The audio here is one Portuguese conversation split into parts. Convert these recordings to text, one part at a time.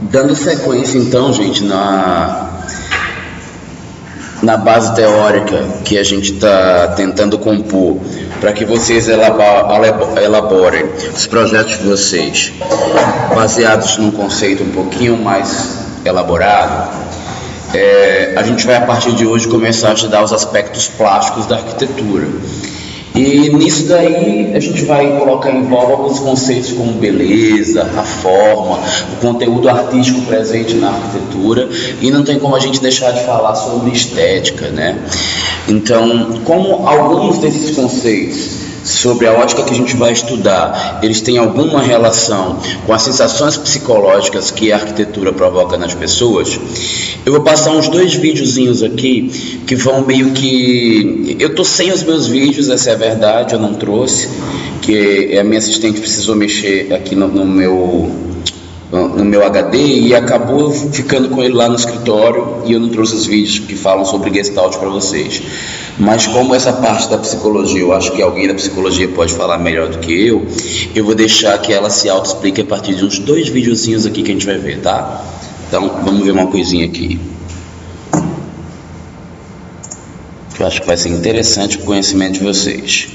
Dando sequência então, gente, na base teórica que a gente está tentando compor para que vocês elaborem os projetos de vocês baseados num conceito um pouquinho mais elaborado, a gente vai a partir de hoje começar a estudar os aspectos plásticos da arquitetura. E nisso daí a gente vai colocar em voga alguns conceitos como beleza, a forma, o conteúdo artístico presente na arquitetura, e não tem como a gente deixar de falar sobre estética, né? Então, como alguns desses conceitos sobre a ótica que a gente vai estudar, eles têm alguma relação com as sensações psicológicas que a arquitetura provoca nas pessoas, eu vou passar uns 2 videozinhos aqui que vão meio que... Eu tô sem os meus vídeos, essa é a verdade, eu não trouxe, que a minha assistente precisou mexer aqui no meu HD e acabou ficando com ele lá no escritório e eu não trouxe os vídeos que falam sobre Gestalt para vocês. Mas como essa parte da psicologia, eu acho que alguém da psicologia pode falar melhor do que eu vou deixar que ela se auto-explique a partir de uns 2 videozinhos aqui que a gente vai ver, tá? Então, vamos ver uma coisinha aqui. Eu acho que vai ser interessante o conhecimento de vocês.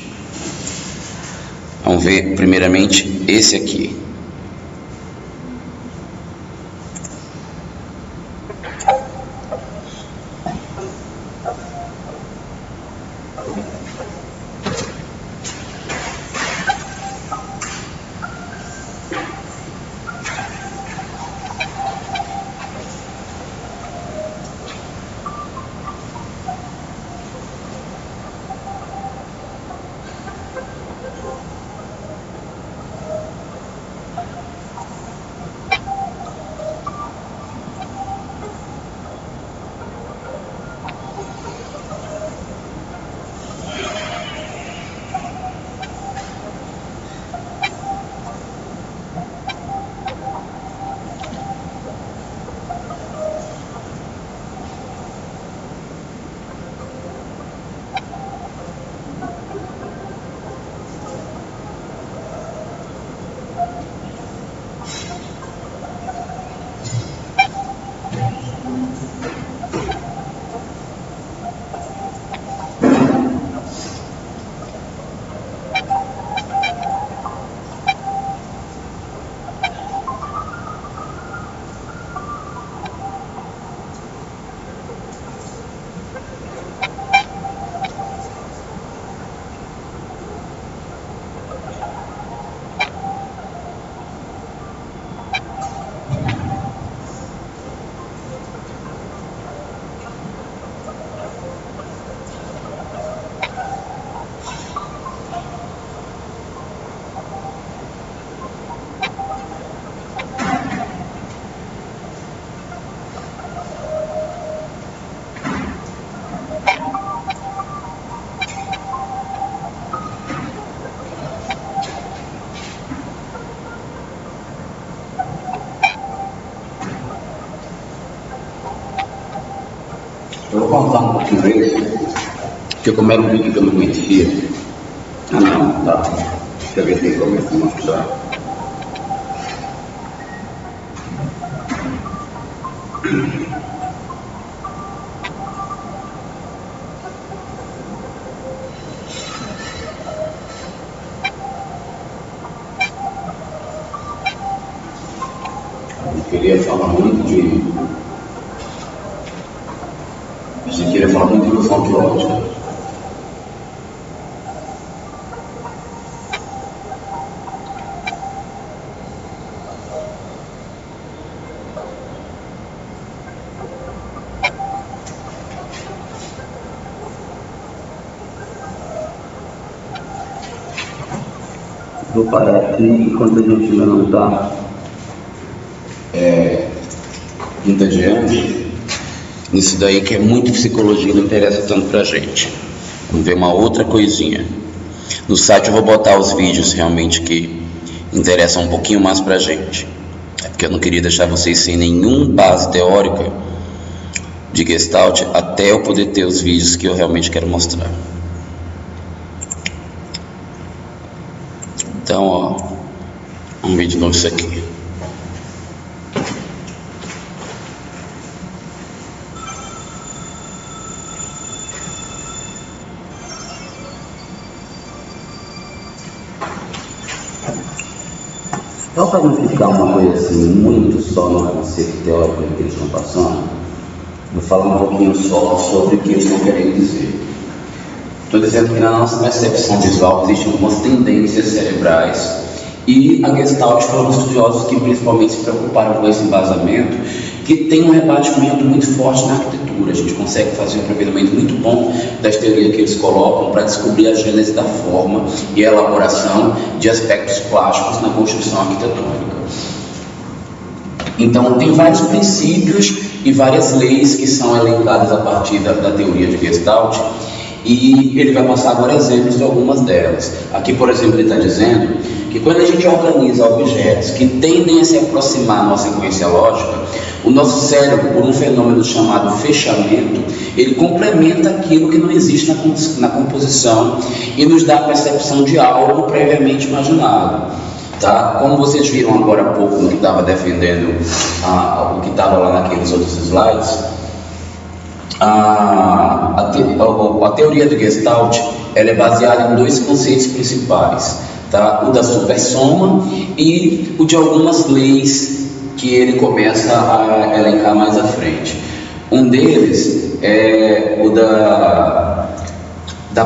Vamos ver primeiramente esse aqui. Eu vou contar um pouquinho desse, porque como era um vídeo que eu não conhecia. Ah não, tá. Deixa eu ver se eu começo a mostrar. Eu queria falar muito de... Você queria falar muito de ilusão de ótica. Vou parar aqui enquanto a gente ainda não está entediante. Nisso daí que é muito psicologia, não interessa tanto pra gente. Vamos ver uma outra coisinha. No site eu vou botar os vídeos realmente que interessam um pouquinho mais pra gente. É porque eu não queria deixar vocês sem nenhuma base teórica de Gestalt até eu poder ter os vídeos que eu realmente quero mostrar. Então, ó, vamos ver de novo isso aqui. Só para não ficar uma coisa assim muito só no conceito teórico que eles estão passando, vou falar um pouquinho só sobre o que eles estão querendo dizer. Estou dizendo que na nossa percepção visual existem algumas tendências cerebrais, e a Gestalt foram estudiosos que principalmente se preocuparam com esse embasamento, que tem um rebatimento muito forte na arquitetura. A gente consegue fazer um aproveitamento muito bom das teorias que eles colocam para descobrir a gênese da forma e a elaboração de aspectos plásticos na construção arquitetônica. Então, tem vários princípios e várias leis que são elencadas a partir da teoria de Gestalt, e ele vai passar agora exemplos de algumas delas. Aqui, por exemplo, ele está dizendo que quando a gente organiza objetos que tendem a se aproximar da nossa sequência lógica, o nosso cérebro, por um fenômeno chamado fechamento, ele complementa aquilo que não existe na composição e nos dá a percepção de algo previamente imaginado. Tá? Como vocês viram agora há pouco no que estava defendendo, o que estava lá naqueles outros slides, a teoria do Gestalt ela é baseada em dois conceitos principais, tá? O da supersoma e o de algumas leis que ele começa a elencar mais à frente. Um deles é o da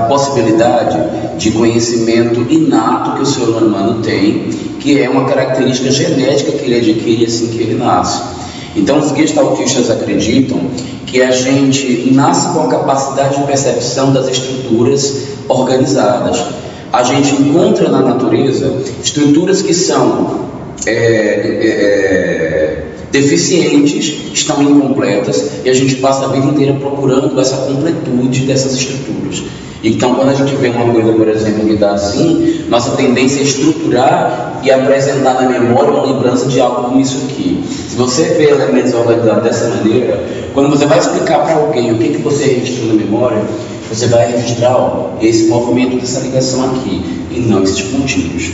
possibilidade de conhecimento inato que o ser humano tem, que é uma característica genética que ele adquire assim que ele nasce. Então, os gestaltistas acreditam que a gente nasce com a capacidade de percepção das estruturas organizadas. A gente encontra na natureza estruturas que são deficientes, estão incompletas, e a gente passa a vida inteira procurando essa completude dessas estruturas. Então, quando a gente vê uma coisa, por exemplo, que está assim, nossa tendência é estruturar e apresentar na memória uma lembrança de algo como isso aqui. Se você vê elementos organizados dessa maneira, quando você vai explicar para alguém o que você registrou na memória, você vai registrar esse movimento dessa ligação aqui, e não esses pontinhos.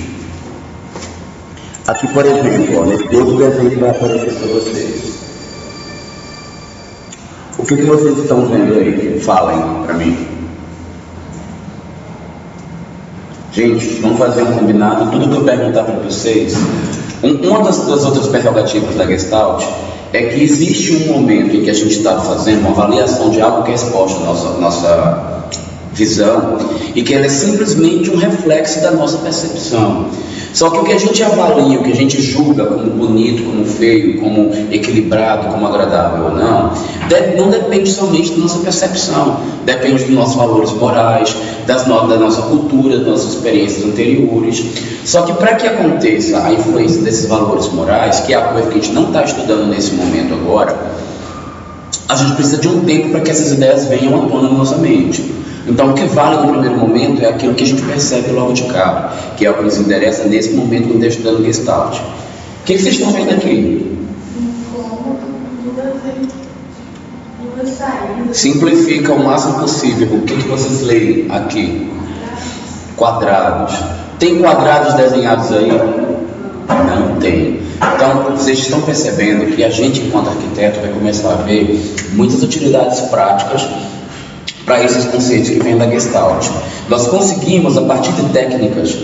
Aqui, por exemplo, nesse outro desenho que vai aparecer para vocês. O que vocês estão vendo aí? Falem para mim. Gente, vamos fazer um combinado. Tudo que eu perguntar para vocês, uma das outras prerrogativas da Gestalt é que existe um momento em que a gente está fazendo uma avaliação de algo que é exposto à nossa visão, e que ela é simplesmente um reflexo da nossa percepção. Só que o que a gente avalia, o que a gente julga como bonito, como feio, como equilibrado, como agradável ou não depende somente da nossa percepção, depende dos nossos valores morais, da nossa cultura, das nossas experiências anteriores. Só que para que aconteça a influência desses valores morais, que é a coisa que a gente não está estudando nesse momento agora, a gente precisa de um tempo para que essas ideias venham à tona na nossa mente. Então, o que vale no primeiro momento é aquilo que a gente percebe logo de cara, que é o que nos interessa nesse momento quando está estudando Gestalt. O que vocês estão vendo aqui? Simplifica o máximo possível. O que vocês leem aqui? Quadrados. Tem quadrados desenhados aí? Não tem. Então, vocês estão percebendo que a gente, enquanto arquiteto, vai começar a ver muitas utilidades práticas para esses conceitos que vêm da Gestalt. Nós conseguimos, a partir de técnicas,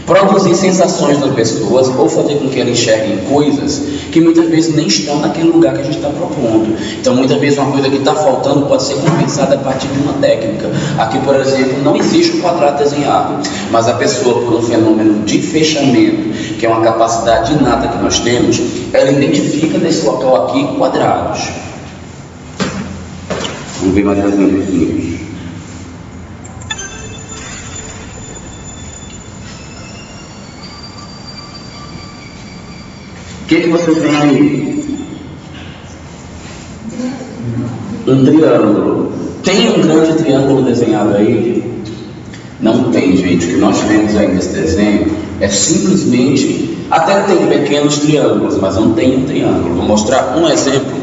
produzir sensações nas pessoas ou fazer com que elas enxerguem coisas que muitas vezes nem estão naquele lugar que a gente está propondo. Então, muitas vezes uma coisa que está faltando pode ser compensada a partir de uma técnica. Aqui, por exemplo, não existe um quadrado desenhado, mas a pessoa, por um fenômeno de fechamento, que é uma capacidade inata que nós temos, ela identifica nesse local aqui quadrados. Vamos ver mais exemplos. O que você tem aí? Um triângulo. Tem um grande triângulo desenhado aí? Não tem, gente. O que nós vemos aí nesse desenho é simplesmente... Até tem pequenos triângulos, mas não tem um triângulo. Vou mostrar um exemplo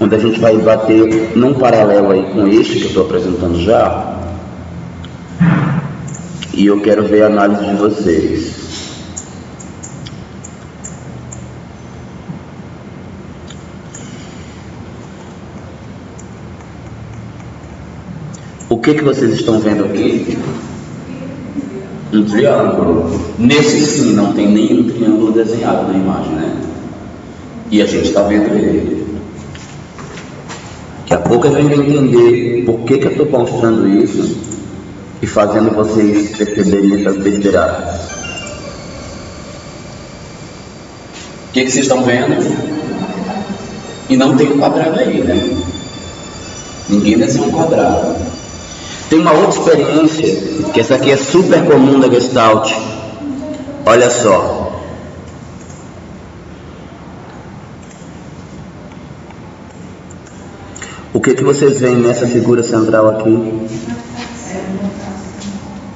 onde a gente vai bater num paralelo aí com este que eu estou apresentando já, e eu quero ver a análise de vocês. O que vocês estão vendo aqui? Um triângulo. Nesse sim, não tem nenhum triângulo desenhado na imagem, né? E a gente está vendo ele. Daqui a pouco a gente vai entender por que eu estou mostrando isso e fazendo vocês perceberem essas besteiradas. O que vocês estão vendo? E não tem um quadrado aí, né? Ninguém desenha um quadrado. Tem uma outra experiência, que essa aqui é super comum da Gestalt. Olha só. O que vocês veem nessa figura central aqui?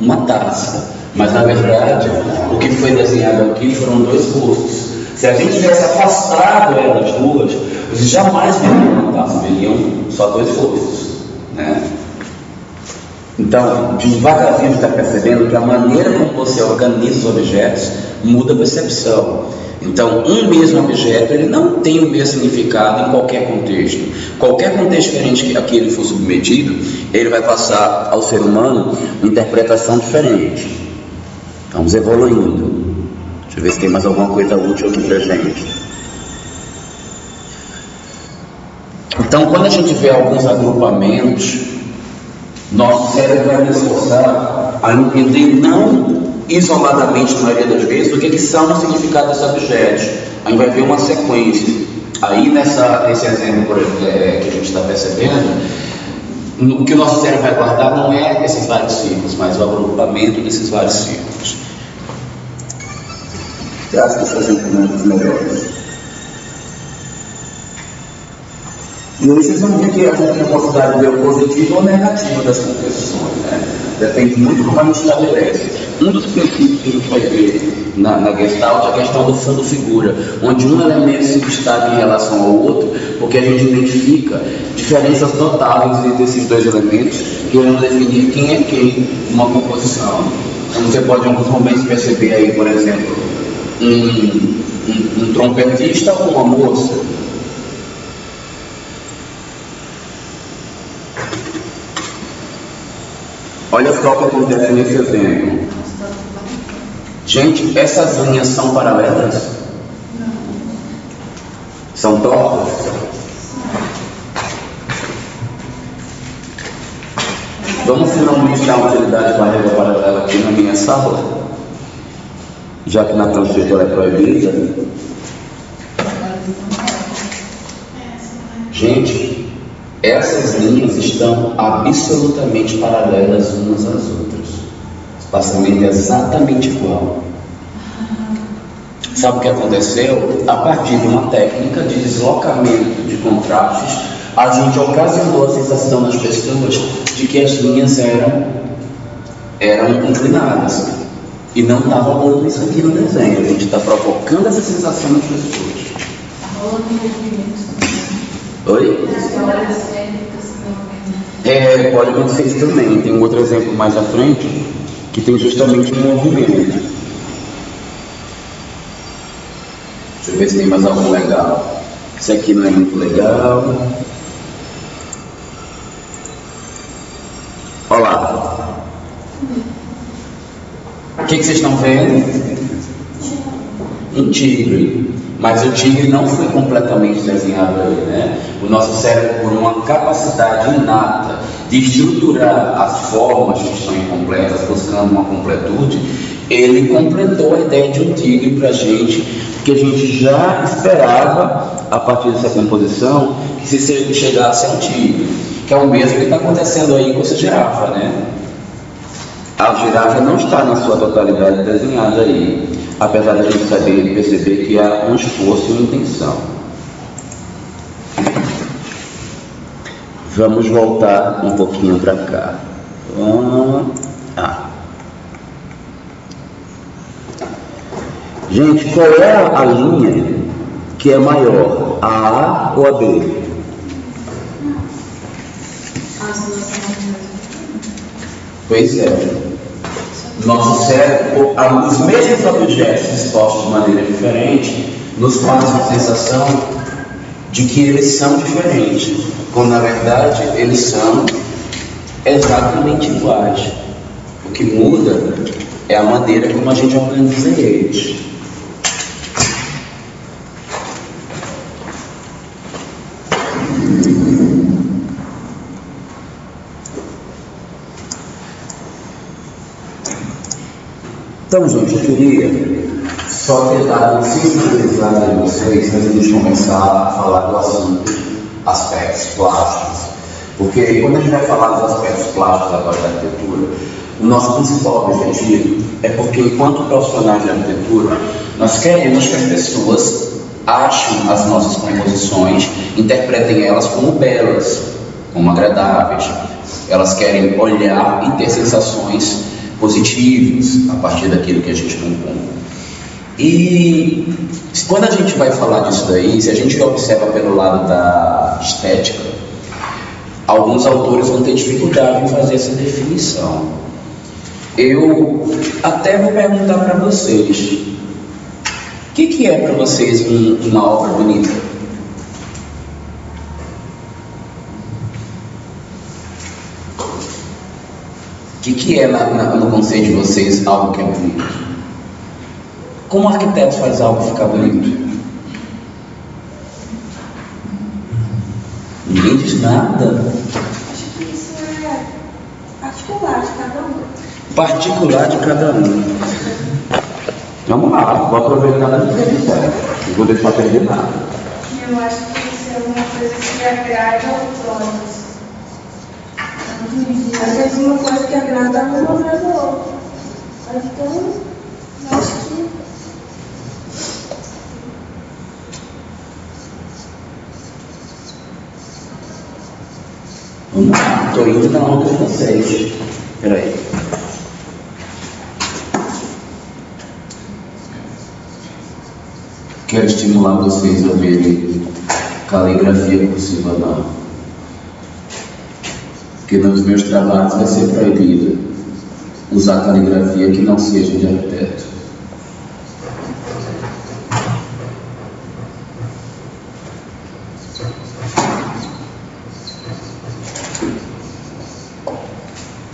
Uma taça. Mas na verdade, o que foi desenhado aqui foram dois rostos. Se a gente tivesse afastado elas duas, vocês jamais veriam uma taça, veriam só dois rostos, né? Então, devagarzinho está percebendo que a maneira como você organiza os objetos muda a percepção. Então, um mesmo objeto ele não tem o mesmo significado em qualquer contexto. Qualquer contexto diferente a que ele for submetido, ele vai passar ao ser humano uma interpretação diferente. Vamos evoluindo. Deixa eu ver se tem mais alguma coisa útil aqui pra gente. Então, quando a gente vê alguns agrupamentos, nosso cérebro vai nos forçar a entender não isoladamente, na maioria das vezes, o que são os significados desses objetos. A gente vai ver uma sequência. Aí, nesse exemplo que a gente está percebendo, o que o nosso cérebro vai guardar não é esses vários círculos, mas o agrupamento desses vários círculos. Você acha que esses ensinamentos melhores? E aí vocês vão ver que a gente tem a possibilidade de ver o positivo ou o negativo das composições, né? Depende muito de como a gente estabelece. Um dos princípios que a gente vai ver na Gestalt é a questão do fundo figura, onde um elemento se destaca em relação ao outro, porque a gente identifica diferenças notáveis entre esses dois elementos, que vão definir quem é quem numa composição. Então você pode em alguns momentos perceber aí, por exemplo, um trompetista ou uma moça. Olha só o que acontece nesse exemplo. Gente, essas linhas são paralelas? Não. São tortas? Vamos finalmente dar uma utilidade para a régua paralela aqui na minha sala? Já que na transcritora é proibida. Gente, essas linhas estão absolutamente paralelas umas às outras. O espaçamento é exatamente igual. Sabe o que aconteceu? A partir de uma técnica de deslocamento de contrastes, a gente ocasionou a sensação nas pessoas de que as linhas eram inclinadas. E não estava rolando isso aqui no desenho. A gente está provocando essa sensação nas pessoas. Está rolando movimento. Oi? Pode acontecer isso também. Tem um outro exemplo mais à frente que tem justamente um movimento. Deixa eu ver se tem mais algo legal. Esse aqui não é muito legal. Olha lá. O que vocês estão vendo? Um tigre. Mas o tigre não foi completamente desenhado aí, né? O nosso cérebro, por uma capacidade inata de estruturar as formas que estão incompletas, buscando uma completude, ele completou a ideia de um tigre para a gente, porque a gente já esperava, a partir dessa composição, que se chegasse a um tigre, que é o mesmo que está acontecendo aí com essa girafa, né? A girafa não está na sua totalidade desenhada aí, apesar de a gente saber e perceber que há um esforço e uma intenção. Vamos voltar um pouquinho para cá. Gente, qual é a linha que é maior, a ou a B? Pois é. Nosso cérebro, os mesmos objetos dispostos de maneira diferente, nos fazem a sensação de que eles são diferentes, quando na verdade eles são exatamente iguais. O que muda é a maneira como a gente organiza eles. Então, gente, eu queria só ter dado sensibilizada em vocês antes de começar a falar do assunto aspectos plásticos. Porque quando a gente vai falar dos aspectos plásticos agora da arquitetura, o nosso principal objetivo é porque, enquanto profissionais de arquitetura, nós queremos que as pessoas achem as nossas composições, interpretem elas como belas, como agradáveis. Elas querem olhar e ter sensações positivas a partir daquilo que a gente compõe. E quando a gente vai falar disso daí, se a gente observa pelo lado da estética, alguns autores vão ter dificuldade em fazer essa definição. Eu até vou perguntar para vocês, o que é para vocês uma obra bonita? O que é no conceito de vocês algo que é bonito? Como o arquiteto faz algo ficar bonito? Ninguém diz nada. Acho que isso é particular de cada um. Particular de cada um. Vamos lá, vou aproveitar a entrevista. Não vou deixar perder nada. Eu acho que isso é uma coisa que agrada aos olhos. Às vezes uma coisa que agrada a um não agrada ao outro. Então, eu acho que vamos lá, estou indo na onda de vocês. Peraí. Quero estimular vocês a verem caligrafia cursiva não. Porque nos meus trabalhos vai ser proibido usar caligrafia que não seja de arquiteto.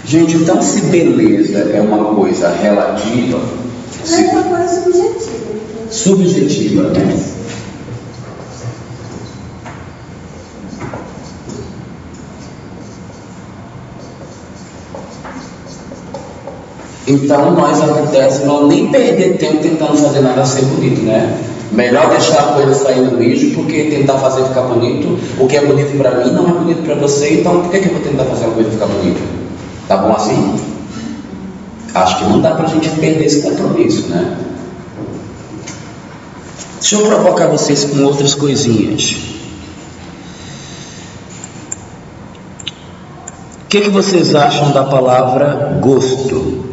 Gente, então se beleza é uma coisa relativa, é uma coisa subjetiva. subjetiva, né? Então nós arquitetos não nem perder tempo tentando fazer nada ser bonito, né? Melhor deixar a coisa sair do lixo, porque tentar fazer ficar bonito, o que é bonito para mim não é bonito para você, então por que eu vou tentar fazer uma coisa ficar bonita? Tá bom assim? Acho que não dá pra gente perder esse compromisso, né? Deixa eu provocar vocês com outras coisinhas. O que vocês acham da palavra gosto?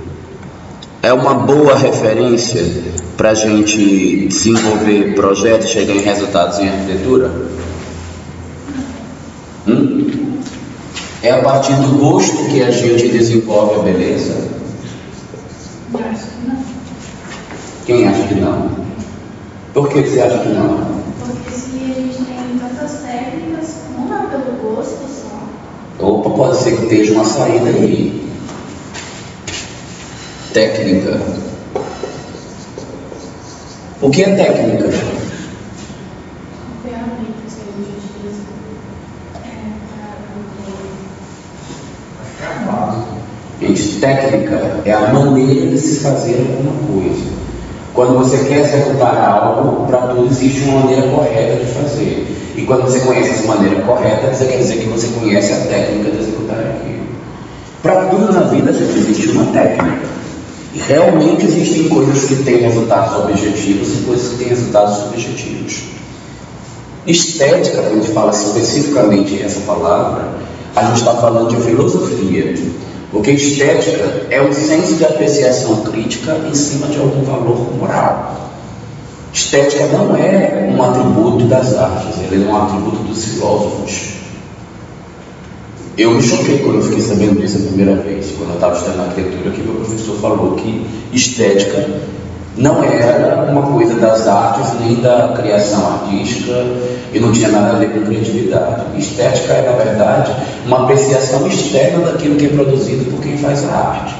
É uma boa referência para a gente desenvolver projetos e chegar em resultados em arquitetura? É a partir do gosto que a gente desenvolve a beleza? Eu acho que não. Quem acha que não? Por que você acha que não? Porque se a gente tem tantas técnicas, não é pelo gosto só. Opa, pode ser que esteja uma saída aí. Técnica. O que é técnica? Ferramentas que a gente utiliza para Gente, técnica é a maneira de se fazer alguma coisa. Quando você quer executar algo, para tudo existe uma maneira correta de fazer. E quando você conhece essa maneira correta, você quer dizer que você conhece a técnica de executar aquilo. Para tudo na vida, gente, existe uma técnica. E realmente existem coisas que têm resultados objetivos e coisas que têm resultados subjetivos. Estética, quando a gente fala especificamente essa palavra, a gente está falando de filosofia. Porque estética é um senso de apreciação crítica em cima de algum valor moral. Estética não é um atributo das artes, ele é um atributo dos filósofos. Eu me choquei quando eu fiquei sabendo disso a primeira vez, quando eu estava estudando arquitetura, que meu professor falou que estética não era uma coisa das artes nem da criação artística e não tinha nada a ver com criatividade. Estética é, na verdade, uma apreciação externa daquilo que é produzido por quem faz a arte.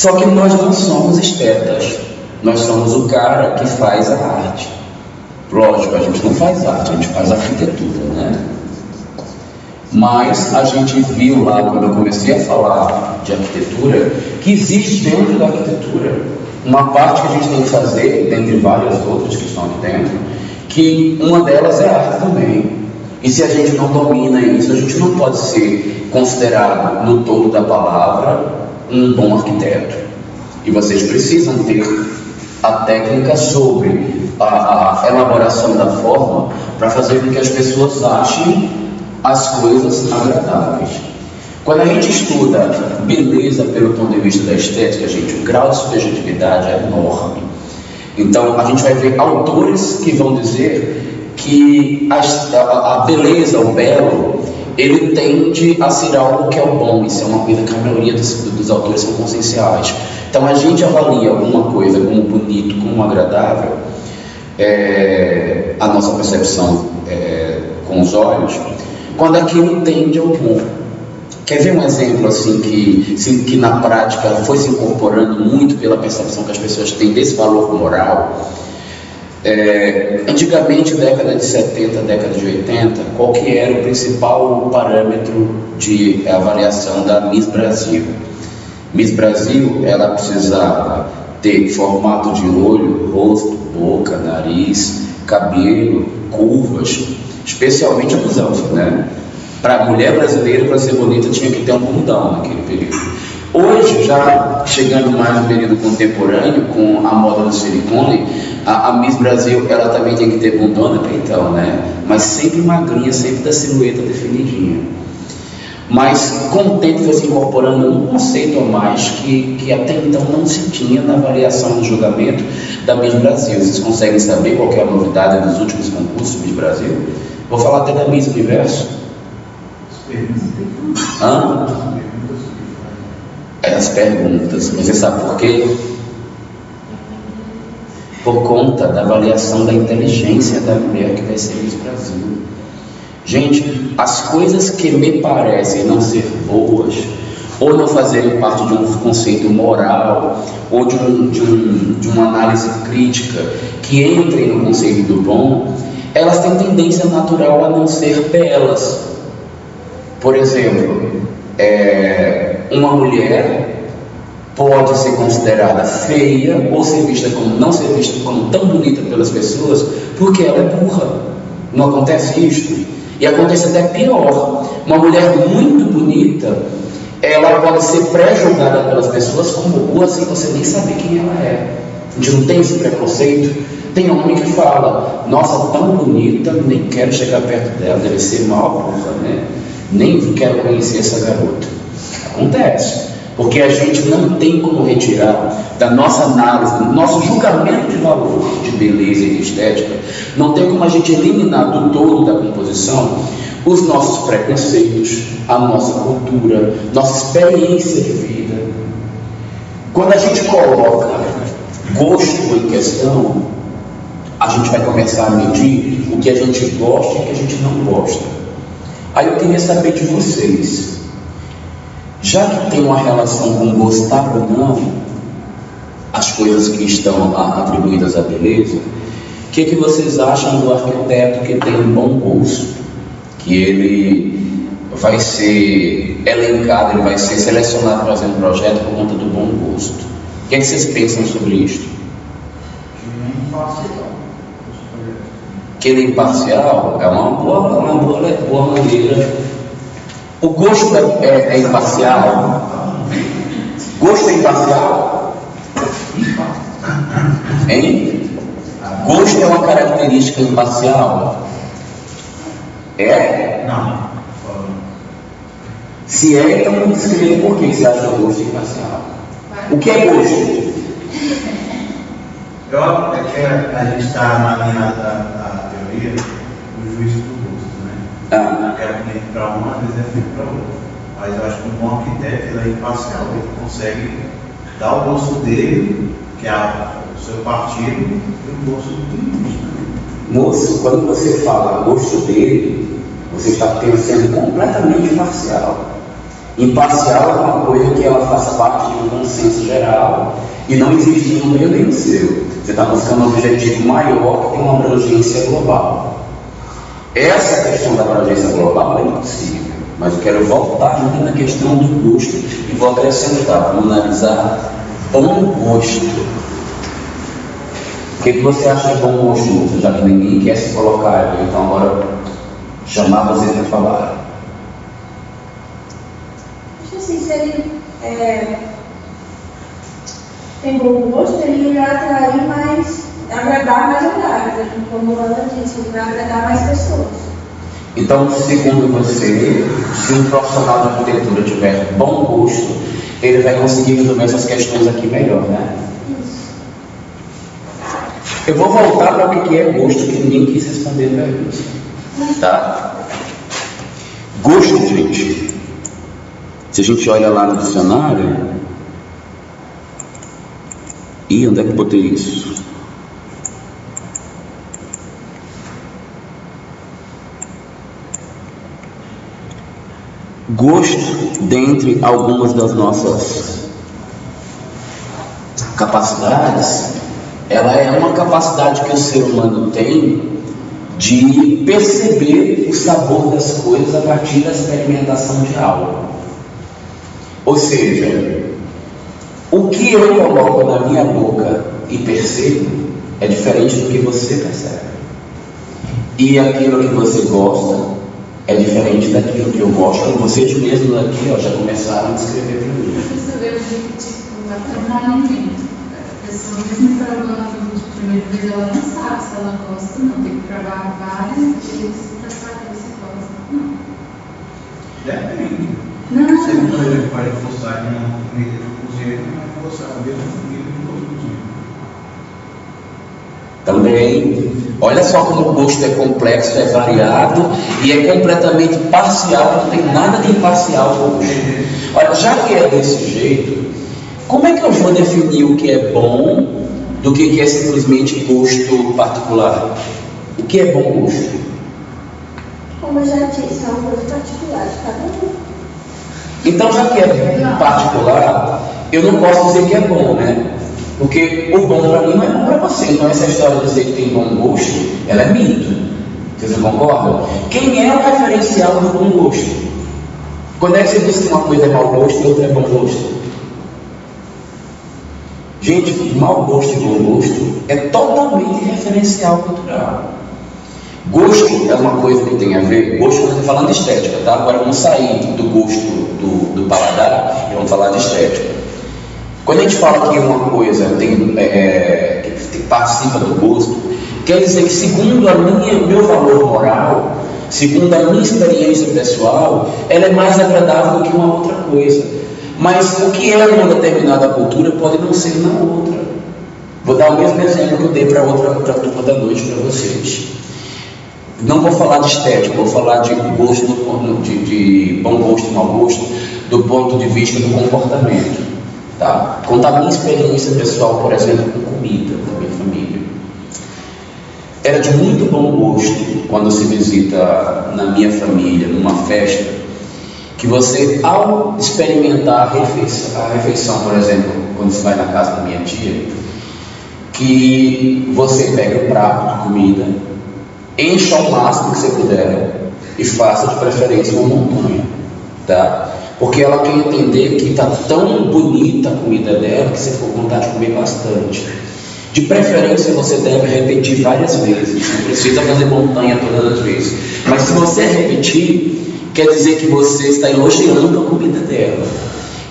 Só que nós não somos estetas, nós somos o cara que faz a arte. Lógico, a gente não faz arte, a gente faz arquitetura, né? Mas a gente viu lá, quando eu comecei a falar de arquitetura, que existe dentro da arquitetura uma parte que a gente tem que fazer, dentre várias outras que estão ali dentro, que uma delas é a arte também. E se a gente não domina isso, a gente não pode ser considerado, no todo da palavra, um bom arquiteto. E vocês precisam ter a técnica sobre a elaboração da forma para fazer com que as pessoas achem as coisas agradáveis. Quando a gente estuda beleza pelo ponto de vista da estética, gente, o grau de subjetividade é enorme. Então, a gente vai ver autores que vão dizer que a beleza, o belo, ele tende a ser algo que é o bom. Isso é uma coisa que a maioria dos autores são conscienciais. Então, a gente avalia alguma coisa como bonito, como agradável, a nossa percepção com os olhos, quando aquilo tende ao bom. Quer ver um exemplo assim que na prática foi se incorporando muito pela percepção que as pessoas têm desse valor moral? Antigamente, década de 70, década de 80, qual que era o principal parâmetro de avaliação da Miss Brasil? Miss Brasil, ela precisava ter formato de olho, rosto, boca, nariz, cabelo, curvas, especialmente a busanfa, né? Para a mulher brasileira, para ser bonita, tinha que ter um bundão naquele período. Hoje, já chegando mais no período contemporâneo, com a moda do silicone, a Miss Brasil, ela também tem que ter bundona, peitão, né? Mas sempre magrinha, sempre da silhueta definidinha. Mas com o tempo foi se incorporando um conceito a mais que até então não se tinha na avaliação e no julgamento da Miss Brasil. Vocês conseguem saber qual que é a novidade dos últimos concursos Miss Brasil? Vou falar até da Miss Universo. As perguntas. Você sabe por quê? Por conta da avaliação da inteligência da mulher que vai ser Miss Brasil. Gente, as coisas que me parecem não ser boas, ou não fazerem parte de um conceito moral, ou de uma análise crítica que entrem no conceito do bom, elas têm tendência natural a não ser belas. Por exemplo, uma mulher pode ser considerada feia ou não ser vista como tão bonita pelas pessoas porque ela é burra. Não acontece isso? E acontece até pior. Uma mulher muito bonita, ela pode ser pré-julgada pelas pessoas como boa sem você nem saber quem ela é. A gente não tem esse preconceito. Tem homem que fala: nossa, tão bonita, nem quero chegar perto dela, deve ser mal burra, né? Nem quero conhecer essa garota. Acontece, porque a gente não tem como retirar da nossa análise, do nosso julgamento de valor, de beleza e de estética, não tem como a gente eliminar do todo da composição os nossos preconceitos, a nossa cultura, nossa experiência de vida. Quando a gente coloca gosto em questão, a gente vai começar a medir o que a gente gosta e o que a gente não gosta. Aí eu queria saber de vocês, já que tem uma relação com gostar ou não, as coisas que estão atribuídas à beleza, o que vocês acham do arquiteto que tem um bom gosto, que ele vai ser elencado, ele vai ser selecionado para fazer um projeto por conta do bom gosto? O que vocês pensam sobre isso? Que ele é imparcial é uma boa maneira. O gosto é imparcial? Gosto é imparcial? Hein? Gosto é uma característica imparcial? É? Não. Se é, então me descreva por que você acha o gosto imparcial. O que é gosto? É que a gente está na linha da teoria do juízo do gosto, né? Que é feito para uma, às vezes é feito para outra. Mas eu acho que um bom arquiteto, ele é imparcial, ele consegue dar o gosto dele, que é o seu partido, e o gosto do indígena. Moço, quando você fala gosto dele, você está sendo completamente parcial. Imparcial é uma coisa que ela faz parte de um consenso geral e não existe um meio seu. Você está buscando um objetivo maior que tem uma abrangência global. Essa questão da abrangência global é impossível, mas eu quero voltar ainda na questão do gosto e vou acrescentar, vamos analisar bom gosto. O que você acha de bom gosto, já que ninguém quer se colocar? Então agora chamar vocês para falar. Acho assim, se ele tem bom gosto, ele vai atrair mais, agradar mais olhares, como ela disse, ele vai agradar mais pessoas. Então, segundo você, se um profissional de arquitetura tiver bom gosto, ele vai conseguir resolver essas questões aqui melhor, né? Isso. Eu vou voltar para o que é gosto, que ninguém quis responder a pergunta. Tá? Gosto, gente. Se a gente olha lá no dicionário, e onde é que eu botei isso? Gosto, dentre algumas das nossas capacidades, ela é uma capacidade que o ser humano tem de perceber o sabor das coisas a partir da experimentação de algo. Ou seja, o que eu coloco na minha boca e percebo é diferente do que você percebe. E aquilo que você gosta é diferente daquilo que eu gosto. E vocês mesmos aqui já começaram a descrever para mim. Professor, eu vi que até no alimento, a pessoa mesmo provando de primeira vez, ela não sabe se ela gosta ou não. Tem que provar várias vezes para saber se gosta ou não. Depende. Não. Você não pode forçar de uma comida de cozinheiro, mas forçar a mesma comida de outro cozinheiro. Também, olha só como o gosto é complexo, é variado e é completamente parcial, não tem nada de imparcial no gosto. Olha, já que é desse jeito, como é que eu vou definir o que é bom do que é simplesmente gosto particular? O que é bom gosto? Como eu já disse, são coisas particulares, cada um. Então, já que é particular, eu não posso dizer que é bom, né? Porque o bom para mim não é bom para você. Então essa história de dizer que tem bom gosto, ela é mito. Vocês não concordam? Quem é o referencial do bom gosto? Quando é que você diz que uma coisa é mau gosto e outra é bom gosto? Gente, mau gosto e bom gosto é totalmente referencial cultural. Gosto é uma coisa que tem a ver, gosto quando eu estou falando de estética, tá? Agora vamos sair do gosto do paladar e vamos falar de estética. Quando a gente fala que uma coisa que participa do gosto, quer dizer que segundo o meu valor moral, segundo a minha experiência pessoal, ela é mais agradável do que uma outra coisa. Mas o que é uma determinada cultura pode não ser na outra. Vou dar o mesmo exemplo que eu dei para a turma da noite para vocês. Não vou falar de estética, vou falar de gosto, de bom gosto e mau gosto, do ponto de vista do comportamento. Tá? Contar a minha experiência pessoal, por exemplo, com comida da minha família. Era de muito bom gosto quando se visita na minha família, numa festa, que você, ao experimentar a refeição, por exemplo, quando você vai na casa da minha tia, que você pega um prato de comida, encha ao máximo que você puder e faça de preferência uma montanha, tá? Porque ela quer entender que está tão bonita a comida dela que você ficou com vontade de comer bastante. De preferência você deve repetir várias vezes, não precisa fazer montanha todas as vezes. Mas se você repetir, quer dizer que você está elogiando a comida dela.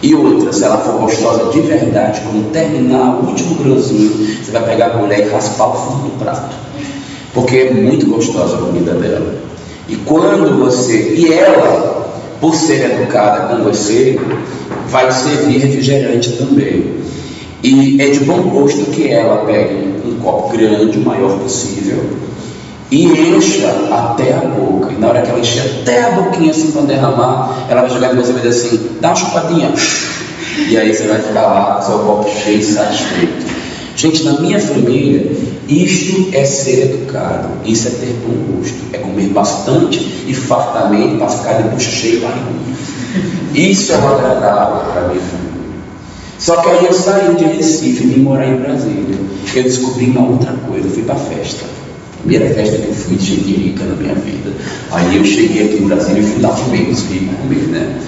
E outra, se ela for gostosa de verdade, quando terminar o último grãozinho, você vai pegar a colher e raspar o fundo do prato. Porque é muito gostosa a comida dela. E quando você... E ela, por ser educada com você, vai servir refrigerante também. E é de bom gosto que ela pegue um copo grande, o maior possível, e encha até a boca. E na hora que ela encher até a boquinha assim para derramar, ela vai jogar em você e vai dizer assim, dá uma chupadinha. E aí você vai ficar lá com seu copo cheio e satisfeito. Gente, na minha família, isto é ser educado, isso é ter bom gosto, é comer bastante e fartamente para ficar de bucho cheio e barrigudo. Isso é o agradável para minha família. Só que aí eu saí de Recife e vim morar em Brasília. Eu descobri uma outra coisa, eu fui para a festa. Primeira festa que eu fui de gente rica na minha vida. Aí eu cheguei aqui em Brasília e fui lá no meio dos ricos comer, né?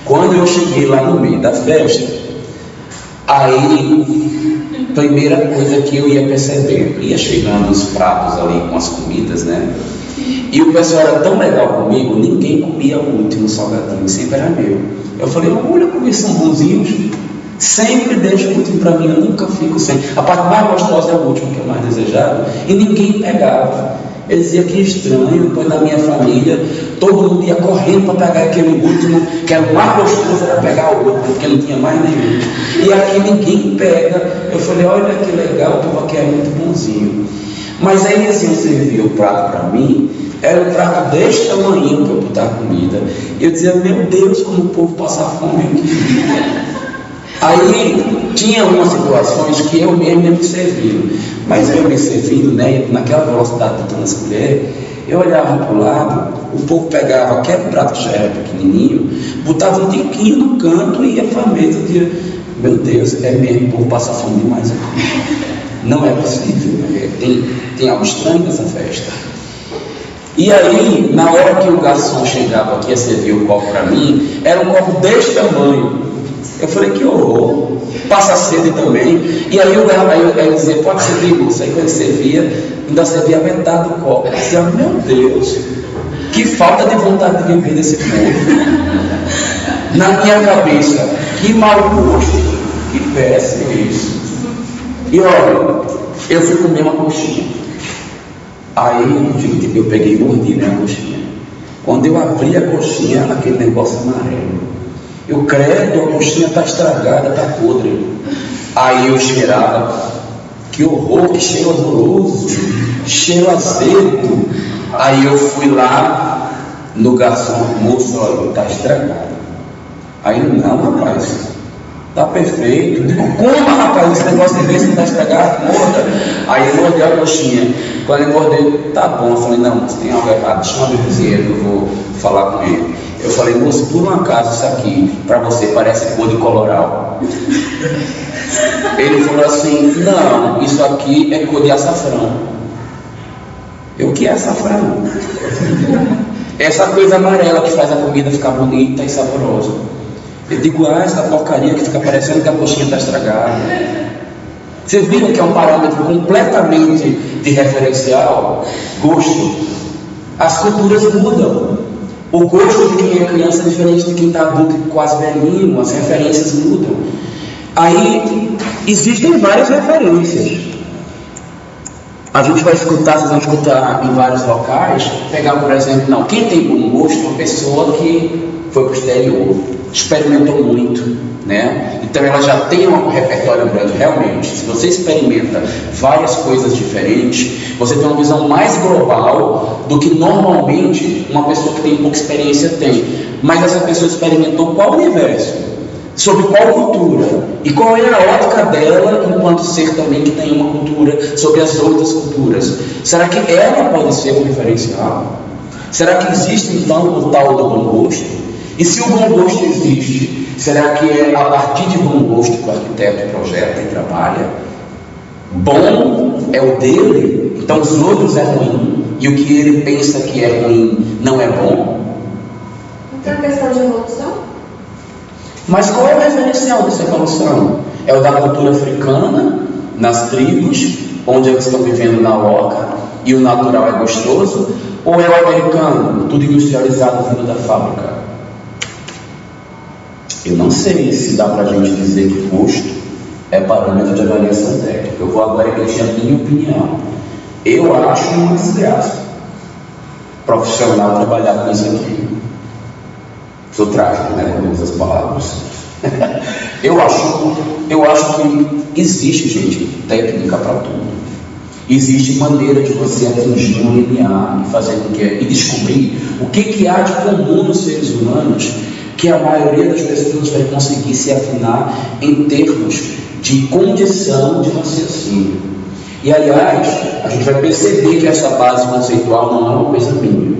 Quando eu cheguei lá no meio da festa, aí, primeira coisa que eu ia percebendo, ia chegando os pratos ali com as comidas, né? E o pessoal era tão legal comigo, ninguém comia o último salgadinho, sempre era meu. Eu falei, olha como eles são bonzinhos, sempre deixo o último para mim, eu nunca fico sem. A parte mais gostosa é o último, que é o mais desejado, e ninguém pegava. Eu dizia que estranho, pois na minha família, todo mundo ia correndo para pegar aquele último, que era o mais gostoso, era pegar o outro, porque não tinha mais nenhum. E aqui ninguém pega. Eu falei, olha que legal, o povo aqui é muito bonzinho. Mas aí eles iam servir o prato para mim, era um prato deste tamanho para eu botar comida. Eu dizia, meu Deus, como o povo passa fome aqui. Aí tinha algumas situações que eu mesmo ia me servindo, mas eu me servindo, né, naquela velocidade botando as colheres, eu olhava para o lado, o povo pegava aquele prato que já era pequenininho, botava um tiquinho no canto e ia para a mesa. Eu dizia, meu Deus, é mesmo, o povo passa fome demais aqui. Não é possível, tem algo estranho nessa festa. E aí, na hora que o garçom chegava aqui a servir o copo para mim, era um copo deste tamanho. Eu falei, que horror, passa sede também. E aí eu dizia, pode servir, moça. Aí quando ele servia, ainda servia metade do copo. Eu dizia, meu Deus, que falta de vontade de viver desse povo. Na minha cabeça, que mau gosto, que péssimo isso. E olha, eu fui comer uma coxinha. Aí eu peguei e mordi minha coxinha. Quando eu abri a coxinha, aquele negócio amarelo. Eu credo, a coxinha está estragada, está podre. Aí eu cheirava, que horror, que cheiro horroroso, cheiro azedo. Aí eu fui lá no garçom, moço, olha, está estragado. Aí não, rapaz, está perfeito. Eu digo, como, rapaz, esse negócio de vez que está estragado, morda. Aí eu mordei a coxinha. Quando eu mordei, tá bom. Eu falei, não, moço, tem algo errado, chama o vizinho, eu vou falar com ele. Eu falei, moço, por um acaso isso aqui para você parece cor de coloral? Ele falou assim, não, isso aqui é cor de açafrão. Eu, o que é açafrão? Essa coisa amarela que faz a comida ficar bonita e saborosa. Eu digo, essa porcaria que fica parecendo que a coxinha está estragada. Vocês viram que é um parâmetro completamente de referencial? Gosto. As culturas mudam. O gosto de quem é criança é diferente de quem está adulto e quase velhinho, as referências mudam. Aí existem várias referências. A gente vai escutar, vocês vão escutar em vários locais, pegar por exemplo, não, quem tem bom gosto é uma pessoa que foi para o exterior, experimentou muito, né? Então ela já tem um repertório grande, realmente. Se você experimenta várias coisas diferentes, você tem uma visão mais global do que normalmente uma pessoa que tem pouca experiência tem. Mas essa pessoa experimentou qual universo? Sobre qual cultura? E qual é a ótica dela enquanto ser também que tem uma cultura sobre as outras culturas? Será que ela pode ser um referencial? Será que existe então o tal do bom gosto? E se o bom gosto existe, será que é a partir de bom gosto que o arquiteto projeta e trabalha? Bom é o dele, então os outros é ruim, e o que ele pensa que é ruim não é bom? Então é questão de evolução? Mas qual é o referencial dessa evolução? É o da cultura africana, nas tribos, onde eles estão vivendo na oca, e o natural é gostoso? Ou é o americano, tudo industrializado vindo da fábrica? Eu não sei se dá para a gente dizer que gosto é parâmetro de avaliação técnica. Eu vou agora eleger a minha opinião. Eu acho uma desgraça profissional trabalhar com isso aqui. Sou trágico, né, quando uso as palavras. Eu acho que existe, gente, técnica para tudo. Existe maneira de você atingir um limiar e fazer com que e descobrir o que há de comum nos seres humanos, que a maioria das pessoas vai conseguir se afinar em termos de condição de raciocínio. E aliás, a gente vai perceber que essa base conceitual não é uma coisa minha.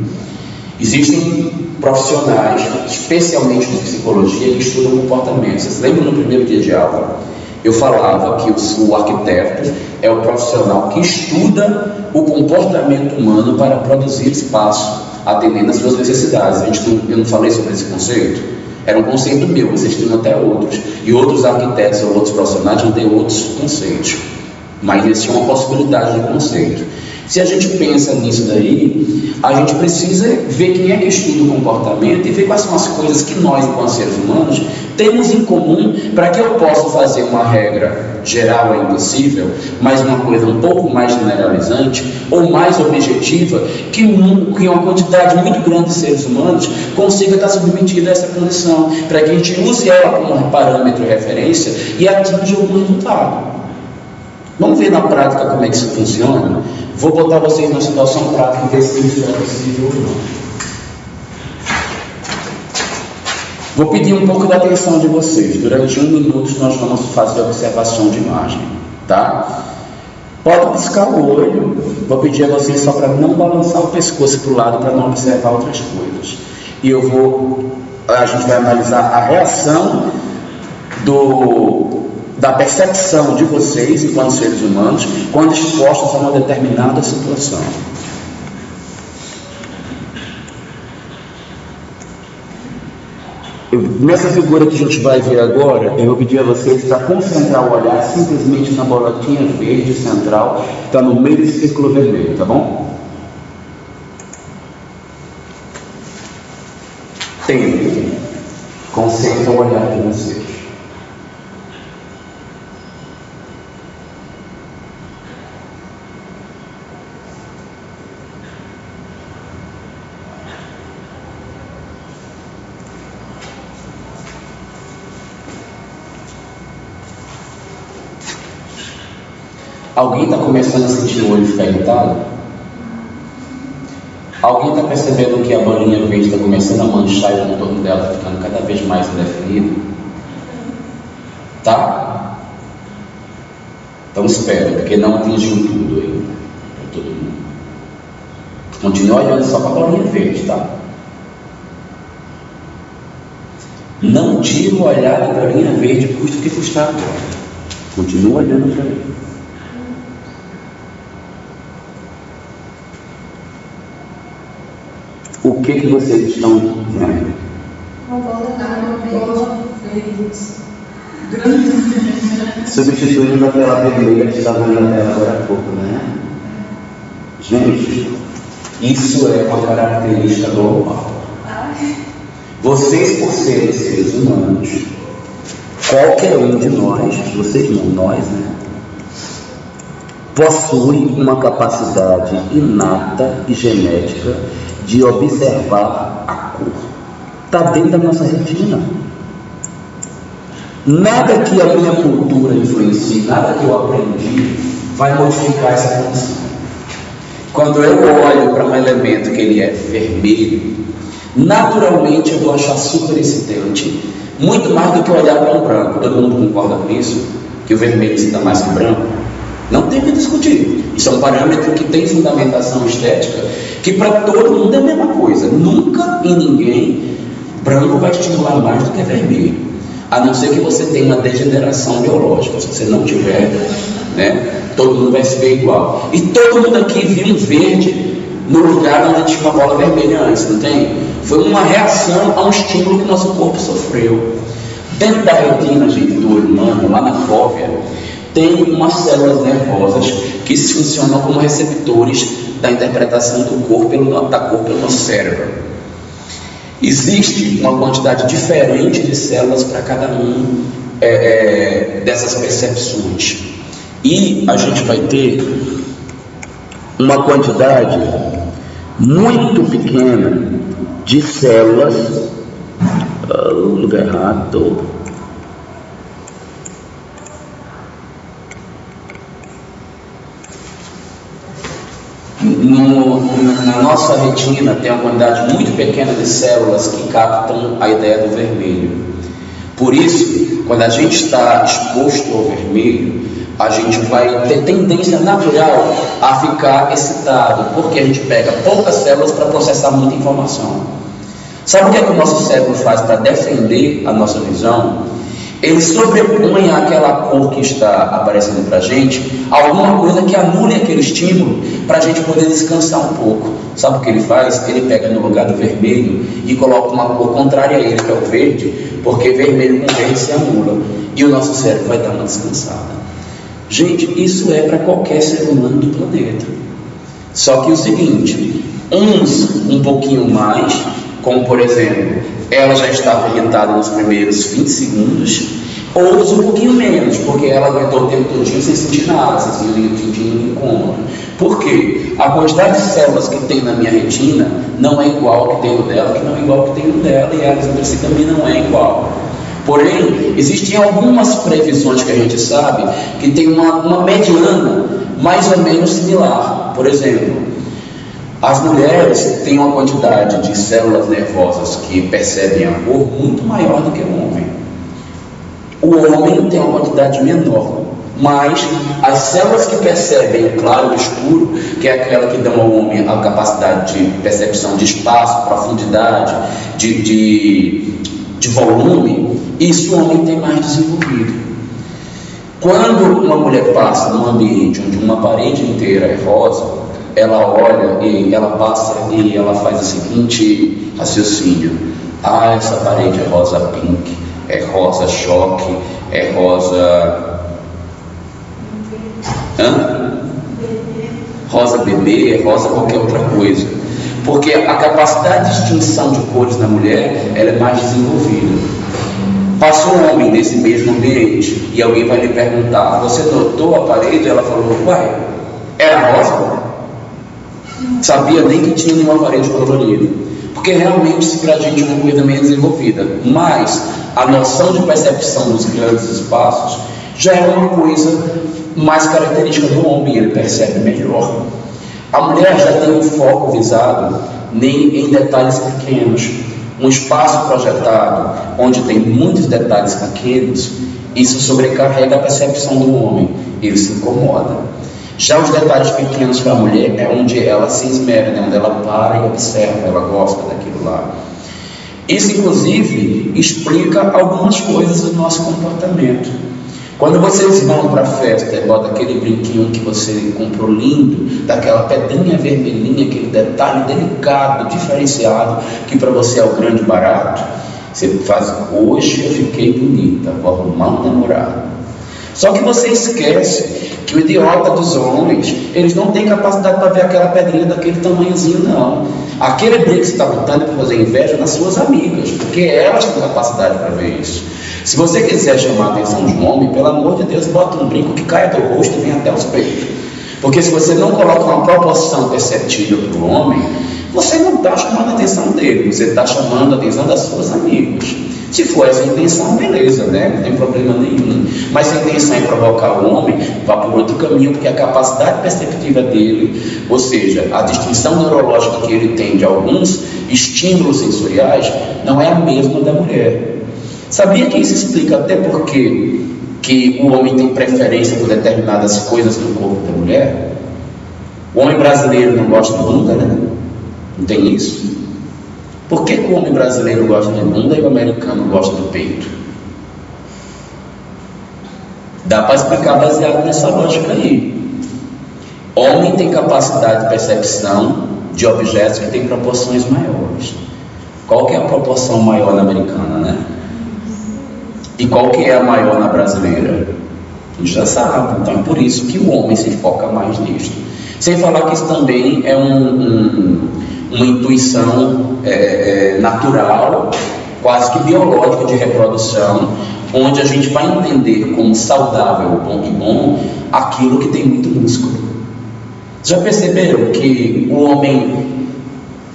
Existem profissionais, especialmente de psicologia, que estudam comportamento. Vocês lembram no primeiro dia de aula? Eu falava que o arquiteto é o profissional que estuda o comportamento humano para produzir espaço, atendendo às suas necessidades. Eu não falei sobre esse conceito? Era um conceito meu, vocês tinham até outros. E outros arquitetos ou outros profissionais vão ter outros conceitos. Mas existe uma possibilidade de conceito. Se a gente pensa nisso daí, a gente precisa ver quem é que estuda o comportamento e ver quais são as coisas que nós, enquanto seres humanos, temos em comum para que eu possa fazer uma regra geral é impossível, mas uma coisa um pouco mais generalizante ou mais objetiva, que uma quantidade muito grande de seres humanos consiga estar submetida a essa condição, para que a gente use ela como parâmetro de referência e atinja algum resultado. Vamos ver na prática como é que isso funciona? Vou botar vocês numa situação prática e ver se isso é possível ou não. Vou pedir um pouco da atenção de vocês. Durante 1 minuto nós vamos fazer observação de imagem, tá? Pode piscar o olho. Vou pedir a vocês só para não balançar o pescoço para o lado, para não observar outras coisas. E a gente vai analisar a reação da percepção de vocês, enquanto seres humanos, quando expostos a uma determinada situação. Nessa figura que a gente vai ver agora, eu vou pedir a vocês para concentrar o olhar simplesmente na boletinha verde central, que está no meio desse círculo vermelho, tá bom? Tempo. Concentra o olhar de vocês. Alguém está começando a sentir o olho ficar irritado? Alguém está percebendo que a bolinha verde está começando a manchar e o contorno dela está ficando cada vez mais indefinido? Tá? Então espera, porque não atingiu tudo ainda. Todo mundo. Continua olhando só para a bolinha verde, tá? Não tira o olhar da bolinha verde, custa o que custar agora. Continua olhando para ele. O que vocês estão vendo? Uma bola verde. Substituindo a tela vermelha que estava na tela agora há pouco, né? Gente, isso é uma característica global. Vocês, por serem seres humanos, qualquer um de nós, vocês não, nós, né? Possui uma capacidade inata e genética de observar a cor. Está dentro da nossa retina. Nada que a minha cultura influencie, nada que eu aprendi, vai modificar essa condição. Quando eu olho para um elemento que ele é vermelho, naturalmente eu vou achar super excitante, muito mais do que olhar para um branco. Todo mundo concorda com isso? Que o vermelho excita mais que o branco? Não tem que discutir. Isso é um parâmetro que tem fundamentação estética, que para todo mundo é a mesma coisa. Nunca em ninguém branco vai estimular mais do que vermelho, a não ser que você tenha uma degeneração biológica. Se você não tiver, né, todo mundo vai se ver igual. E todo mundo aqui viu um verde no lugar onde tinha uma bola vermelha antes, não tem? Foi uma reação a um estímulo que o nosso corpo sofreu. Dentro da retina, gente, do olho humano, lá na fóvea, tem umas células nervosas que funcionam como receptores da interpretação do corpo pelo nosso cérebro. Existe uma quantidade diferente de células para cada um dessas percepções. E a gente vai ter uma quantidade muito pequena de células. Lugar errado. Na nossa retina tem uma quantidade muito pequena de células que captam a ideia do vermelho. Por isso, quando a gente está exposto ao vermelho, a gente vai ter tendência natural a ficar excitado, porque a gente pega poucas células para processar muita informação. Sabe o que é que o nosso cérebro faz para defender a nossa visão? Ele sobrepõe àquela cor que está aparecendo para a gente alguma coisa que anule aquele estímulo para a gente poder descansar um pouco. Sabe o que ele faz? Ele pega no lugar do vermelho e coloca uma cor contrária a ele, que é o verde, porque vermelho com verde se anula e o nosso cérebro vai dar uma descansada. Gente, isso é para qualquer ser humano do planeta. Só que o seguinte, uns um pouquinho mais, como por exemplo, ela já estava irritada nos primeiros 20 segundos, outros um pouquinho menos, porque ela aguentou o tempo todinho sem sentir nada, sem sentir nenhum incômodo. Por quê? A quantidade de células que tem na minha retina não é igual ao que tem no dela, que não é igual ao que tem no dela, e elas entre si também não é igual. Porém, existem algumas previsões que a gente sabe que tem uma mediana mais ou menos similar. Por exemplo, as mulheres têm uma quantidade de células nervosas que percebem a cor muito maior do que o homem. O homem tem uma quantidade menor, mas as células que percebem o claro e o escuro, que é aquela que dão ao homem a capacidade de percepção de espaço, profundidade, de volume, isso o homem tem mais desenvolvido. Quando uma mulher passa num ambiente onde uma parede inteira é rosa, ela olha e ela passa e ela faz o seguinte raciocínio: ah, essa parede é rosa pink, é rosa choque, é rosa... rosa bebê, é rosa qualquer outra coisa. Porque a capacidade de distinção de cores na mulher, ela é mais desenvolvida. Passou um homem nesse mesmo ambiente e alguém vai lhe perguntar: você notou a parede? Ela falou: uai, era rosa? Sabia nem que tinha nenhuma parede colorida. Porque realmente pra gente é uma coisa meio desenvolvida. Mas a noção de percepção dos grandes espaços já é uma coisa mais característica do homem, ele percebe melhor. A mulher já tem um foco visado em detalhes pequenos. Um espaço projetado onde tem muitos detalhes pequenos, isso sobrecarrega a percepção do homem, ele se incomoda. Já os detalhes pequenos para a mulher é onde ela se esmera, né? Onde ela para e observa, ela gosta daquilo lá. Isso inclusive explica algumas coisas do nosso comportamento. Quando vocês vão para a festa e botam aquele brinquinho que você comprou lindo, daquela pedrinha vermelhinha, aquele detalhe delicado, diferenciado, que para você é o grande barato, você faz: hoje eu fiquei bonita, vou arrumar um namorado. Só que você esquece que o idiota dos homens, eles não têm capacidade para ver aquela pedrinha daquele tamanhozinho, não. Aquele brinco que você está botando é para fazer inveja nas suas amigas, porque elas têm capacidade para ver isso. Se você quiser chamar a atenção de um homem, pelo amor de Deus, bota um brinco que caia do rosto e venha até os peitos. Porque se você não coloca uma proporção perceptível para o homem, você não está chamando a atenção dele, você está chamando a atenção das suas amigas. Se for essa a intenção, beleza, né? Não tem problema nenhum. Mas se a intenção é provocar o homem, vá por outro caminho, porque a capacidade perceptiva dele, ou seja, a distinção neurológica que ele tem de alguns estímulos sensoriais, não é a mesma da mulher. Sabia que isso explica até porque que o homem tem preferência por determinadas coisas no corpo da mulher? O homem brasileiro não gosta de bunda, né? Não tem isso? Por que o homem brasileiro gosta de bunda e o americano gosta do peito? Dá para explicar baseado nessa lógica aí. Homem tem capacidade de percepção de objetos que têm proporções maiores. Qual que é a proporção maior na americana, né? E qual que é a maior na brasileira? A gente já sabe. Então é por isso que o homem se foca mais nisso. Sem falar que isso também é uma intuição natural, quase que biológica de reprodução, onde a gente vai entender como saudável e bom aquilo que tem muito músculo. Já perceberam que o homem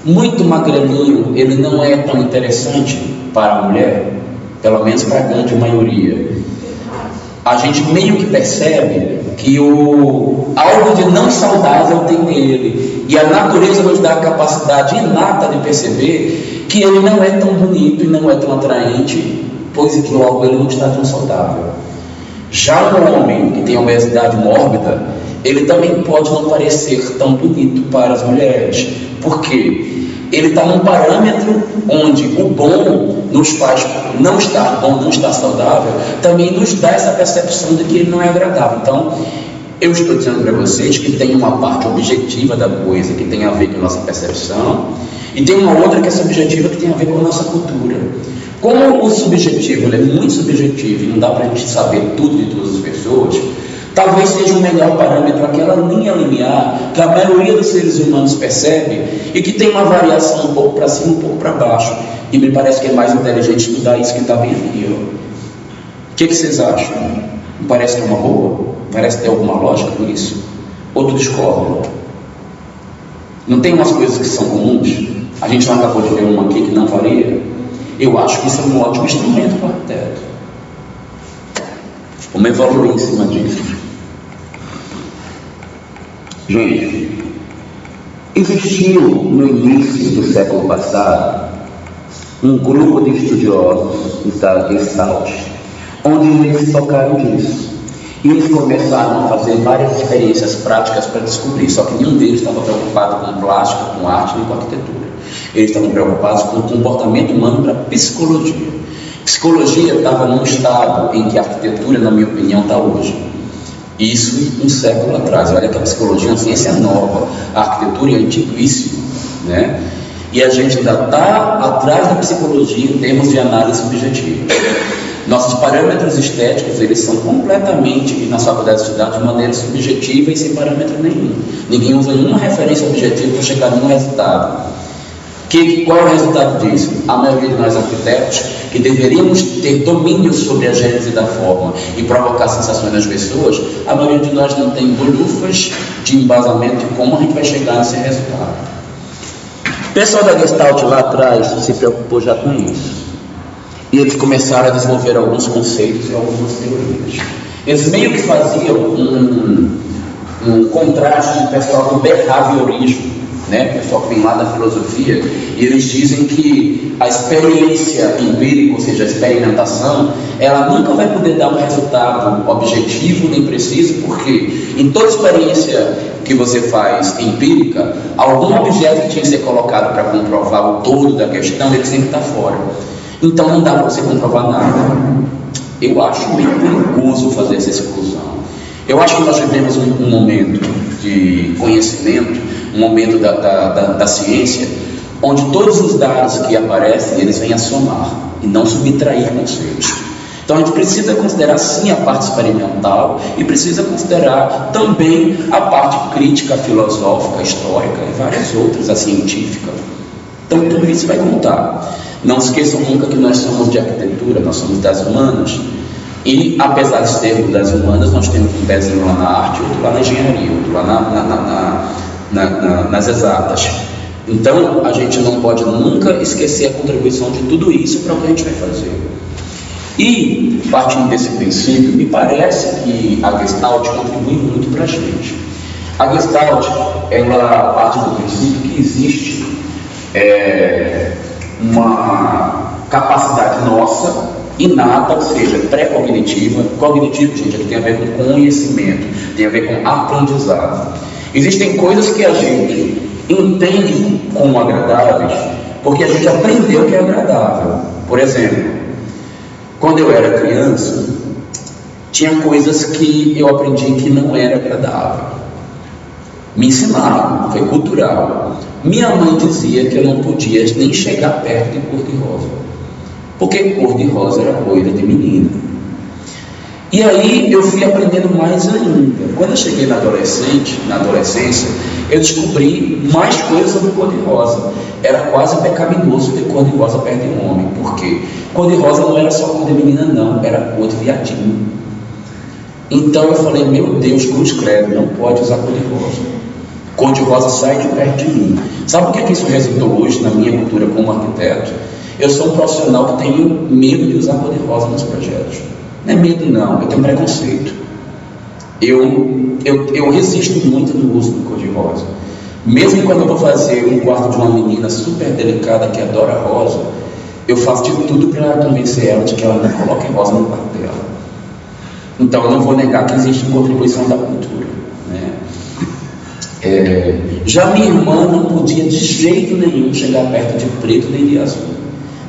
muito magrelinho, ele não é tão interessante para a mulher? Pelo menos para a grande maioria. A gente meio que percebe que algo de não saudável tem nele, e a natureza nos dá a capacidade inata de perceber que ele não é tão bonito e não é tão atraente, pois logo ele não está tão saudável. Já o homem que tem obesidade mórbida, ele também pode não parecer tão bonito para as mulheres. Por quê? ele está num parâmetro onde o bom nos faz não estar bom, não estar saudável, também nos dá essa percepção de que ele não é agradável. Então, eu estou dizendo para vocês que tem uma parte objetiva da coisa que tem a ver com a nossa percepção, e tem uma outra que é subjetiva, que tem a ver com a nossa cultura. Como o subjetivo ele é muito subjetivo e não dá para a gente saber tudo de todas as pessoas, talvez seja o melhor parâmetro aquela linha linear que a maioria dos seres humanos percebe e que tem uma variação um pouco para cima, um pouco para baixo. E me parece que é mais inteligente estudar isso que está bem aqui. O que vocês acham? Não parece que é uma boa? Parece que tem alguma lógica nisso? Ou tu discorda? Não tem umas coisas que são comuns? A gente não acabou de ver uma aqui que não varia? Eu acho que isso é um ótimo instrumento para o arquiteto. Vamos evoluir em cima disso. Gente, existiu no início do século passado um grupo de estudiosos da Gestalt, onde eles tocaram disso. E eles começaram a fazer várias experiências práticas para descobrir, só que nenhum deles estava preocupado com plástica, com arte nem com arquitetura. Eles estavam preocupados com o comportamento humano para psicologia. Psicologia estava num estado em que a arquitetura, na minha opinião, está hoje. Isso um século atrás. Olha que a psicologia é uma ciência nova, a arquitetura é antiguíssima, né? E a gente ainda está atrás da psicologia em termos de análise subjetiva. Nossos parâmetros estéticos, eles são completamente, nas faculdades de estudar, de maneira subjetiva e sem parâmetro nenhum. Ninguém usa nenhuma referência objetiva para chegar a nenhum resultado. Qual é o resultado disso? A maioria de nós arquitetos, que deveríamos ter domínio sobre a gênese da forma e provocar sensações nas pessoas, a maioria de nós não tem bolhufas de embasamento de como a gente vai chegar nesse resultado. O pessoal da Gestalt lá atrás se preocupou já com isso. E eles começaram a desenvolver alguns conceitos e algumas teorias. Eles meio que faziam um contraste do pessoal do behaviorismo, né? O pessoal que vem lá da filosofia, e eles dizem que a experiência empírica, ou seja, a experimentação, ela nunca vai poder dar um resultado objetivo nem preciso, porque em toda experiência que você faz empírica, algum objeto que tinha que ser colocado para comprovar o todo da questão, ele sempre está fora. Então não dá para você comprovar nada. Eu acho meio perigoso fazer essa exclusão. Eu acho que nós vivemos um momento de conhecimento, um momento da ciência, onde todos os dados que aparecem, eles vêm a somar e não subtrair conceitos. Então a gente precisa considerar sim a parte experimental e precisa considerar também a parte crítica, filosófica, histórica e várias outras, a científica. Então tudo isso vai contar. Não esqueçam nunca que nós somos de arquitetura, nós somos das humanas. E apesar de sermos das humanas, nós temos um pezinho lá na arte, outro lá na engenharia, outro lá nas exatas. Então a gente não pode nunca esquecer a contribuição de tudo isso para o que a gente vai fazer. E partindo desse princípio, me parece que a Gestalt contribui muito para a gente. A Gestalt, ela parte do princípio que existe uma capacidade nossa, inata, ou seja, pré-cognitiva. Cognitivo, gente, aqui tem a ver com conhecimento, tem a ver com aprendizado. Existem coisas que a gente entende como agradáveis porque a gente aprendeu que é agradável. Por exemplo, quando eu era criança, tinha coisas que eu aprendi que não era agradável. Me ensinaram, foi cultural. Minha mãe dizia que eu não podia nem chegar perto de cor-de-rosa, porque cor-de-rosa era coisa de menina. E aí eu fui aprendendo mais ainda. Quando eu cheguei na adolescência, eu descobri mais coisas sobre cor-de-rosa. Era quase pecaminoso ter cor-de-rosa perto de um homem. Por quê? Cor-de-rosa não era só cor de menina, não, era cor de viadinho. Então eu falei, meu Deus, cruz credo, não pode usar cor-de-rosa. Cor-de-rosa sai de perto de mim. Sabe o que é que isso resultou hoje na minha cultura como arquiteto? Eu sou um profissional que tenho medo de usar cor-de-rosa nos projetos. Não é medo não, eu tenho preconceito. Eu resisto muito no uso do cor-de-rosa. Mesmo quando eu vou fazer um quarto de uma menina super delicada que adora rosa, eu faço de tudo para convencer ela de que ela não coloque rosa no quarto dela. Então eu não vou negar que existe contribuição da cultura, né? Já minha irmã não podia de jeito nenhum chegar perto de preto nem de azul.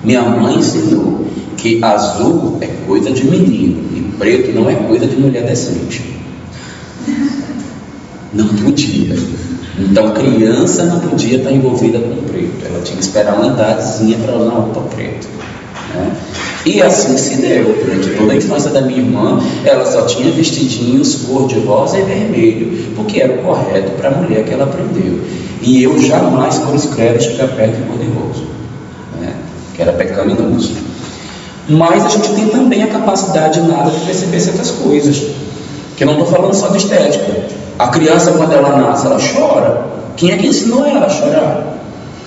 Minha mãe ensinou que azul é coisa de menino e preto não é coisa de mulher decente. Não podia. Então criança não podia estar envolvida com preto. Ela tinha que esperar uma idadezinha para usar roupa preta, né? E assim se deu. Durante toda a infância da minha irmã, ela só tinha vestidinhos cor de rosa e vermelho, porque era o correto para a mulher que ela aprendeu. E eu jamais, por escrever, chegar perto de cor de rosa, né? Que era pecaminoso. Mas a gente tem também a capacidade nada de perceber certas coisas, que eu não estou falando só de estética. A criança, quando ela nasce, ela chora. Quem é que ensinou ela a chorar?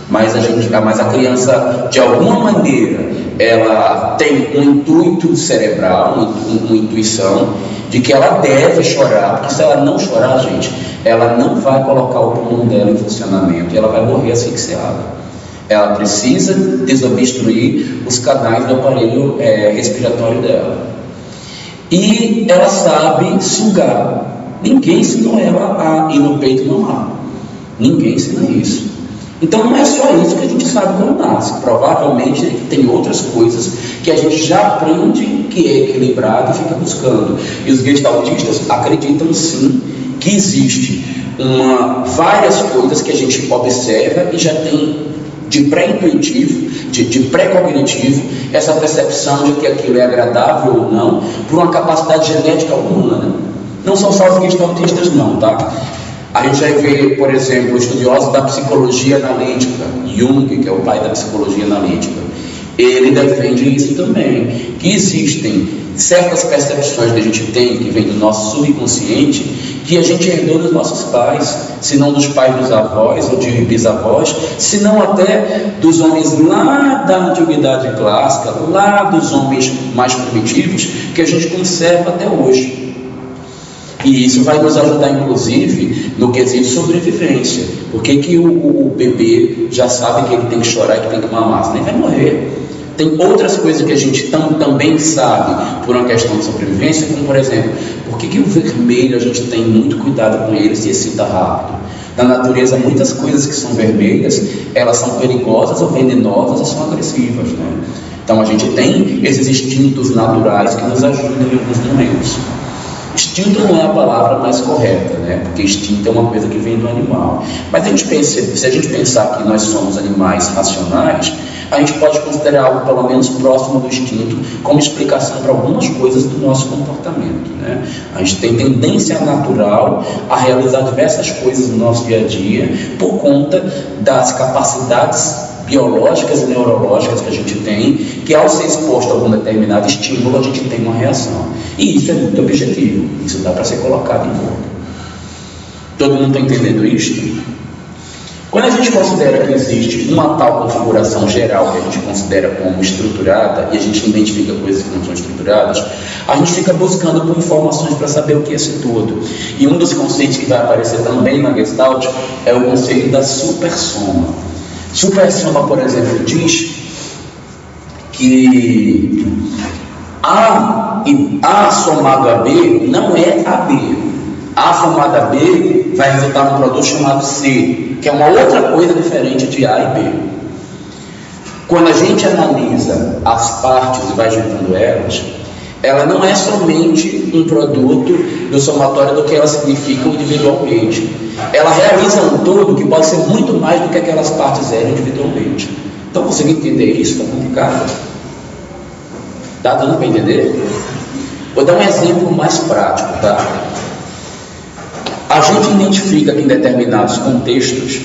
Mas a criança, de alguma maneira, ela tem um intuito cerebral, uma intuição de que ela deve chorar, porque se ela não chorar, gente, ela não vai colocar o pulmão dela em funcionamento e ela vai morrer asfixiada. Ela precisa desobstruir os canais do aparelho respiratório dela. E ela sabe sugar. Ninguém ensinou ela a ir no peito mamar. Ninguém ensina isso. Então não é só isso que a gente sabe quando nasce. Provavelmente tem outras coisas que a gente já aprende que é equilibrado e fica buscando. E os gestaltistas acreditam sim que existe várias coisas que a gente observa e já tem de pré-intuitivo, de pré-cognitivo, essa percepção de que aquilo é agradável ou não, por uma capacidade genética humana. Não são só os gestaltistas não, tá? A gente vai ver, por exemplo, estudiosos da psicologia analítica, Jung, que é o pai da psicologia analítica, ele defende isso também, que existem certas percepções que a gente tem, que vem do nosso subconsciente, que a gente herdou dos nossos pais, se não dos pais dos avós ou de bisavós, se não até dos homens lá da antiguidade clássica, lá dos homens mais primitivos, que a gente conserva até hoje. E isso vai nos ajudar, inclusive, no quesito sobrevivência. Por que o bebê já sabe que ele tem que chorar e que tem que mamar? Senão ele vai morrer. Tem outras coisas que a gente também sabe por uma questão de sobrevivência, como, por exemplo, por que o vermelho a gente tem muito cuidado com ele se excita rápido? Na natureza, muitas coisas que são vermelhas, elas são perigosas ou venenosas ou são agressivas, né? Então a gente tem esses instintos naturais que nos ajudam em alguns momentos. Instinto não é a palavra mais correta, né? Porque instinto é uma coisa que vem do animal. Mas se a gente pensar que nós somos animais racionais, a gente pode considerar algo pelo menos próximo do instinto como explicação para algumas coisas do nosso comportamento, né? A gente tem tendência natural a realizar diversas coisas no nosso dia a dia por conta das capacidades biológicas e neurológicas que a gente tem, que ao ser exposto a algum determinado estímulo, a gente tem uma reação. E isso é muito objetivo, isso dá para ser colocado em conta. Todo mundo está entendendo isto? Quando a gente considera que existe uma tal configuração geral que a gente considera como estruturada, e a gente identifica coisas que não são estruturadas, a gente fica buscando por informações para saber o que é esse todo. E um dos conceitos que vai aparecer também na Gestalt é o conceito da supersoma. Supersoma, por exemplo, diz que A somado a B não é AB. A somado a B vai resultar num produto chamado C, que é uma outra coisa diferente de A e B. Quando a gente analisa as partes e vai juntando elas, ela não é somente um produto do somatório do que elas significam individualmente. Ela realiza um todo que pode ser muito mais do que aquelas partes eram individualmente. Então, conseguir entender isso está complicado. Está dando para entender? Vou dar um exemplo mais prático, tá? A gente identifica que em determinados contextos,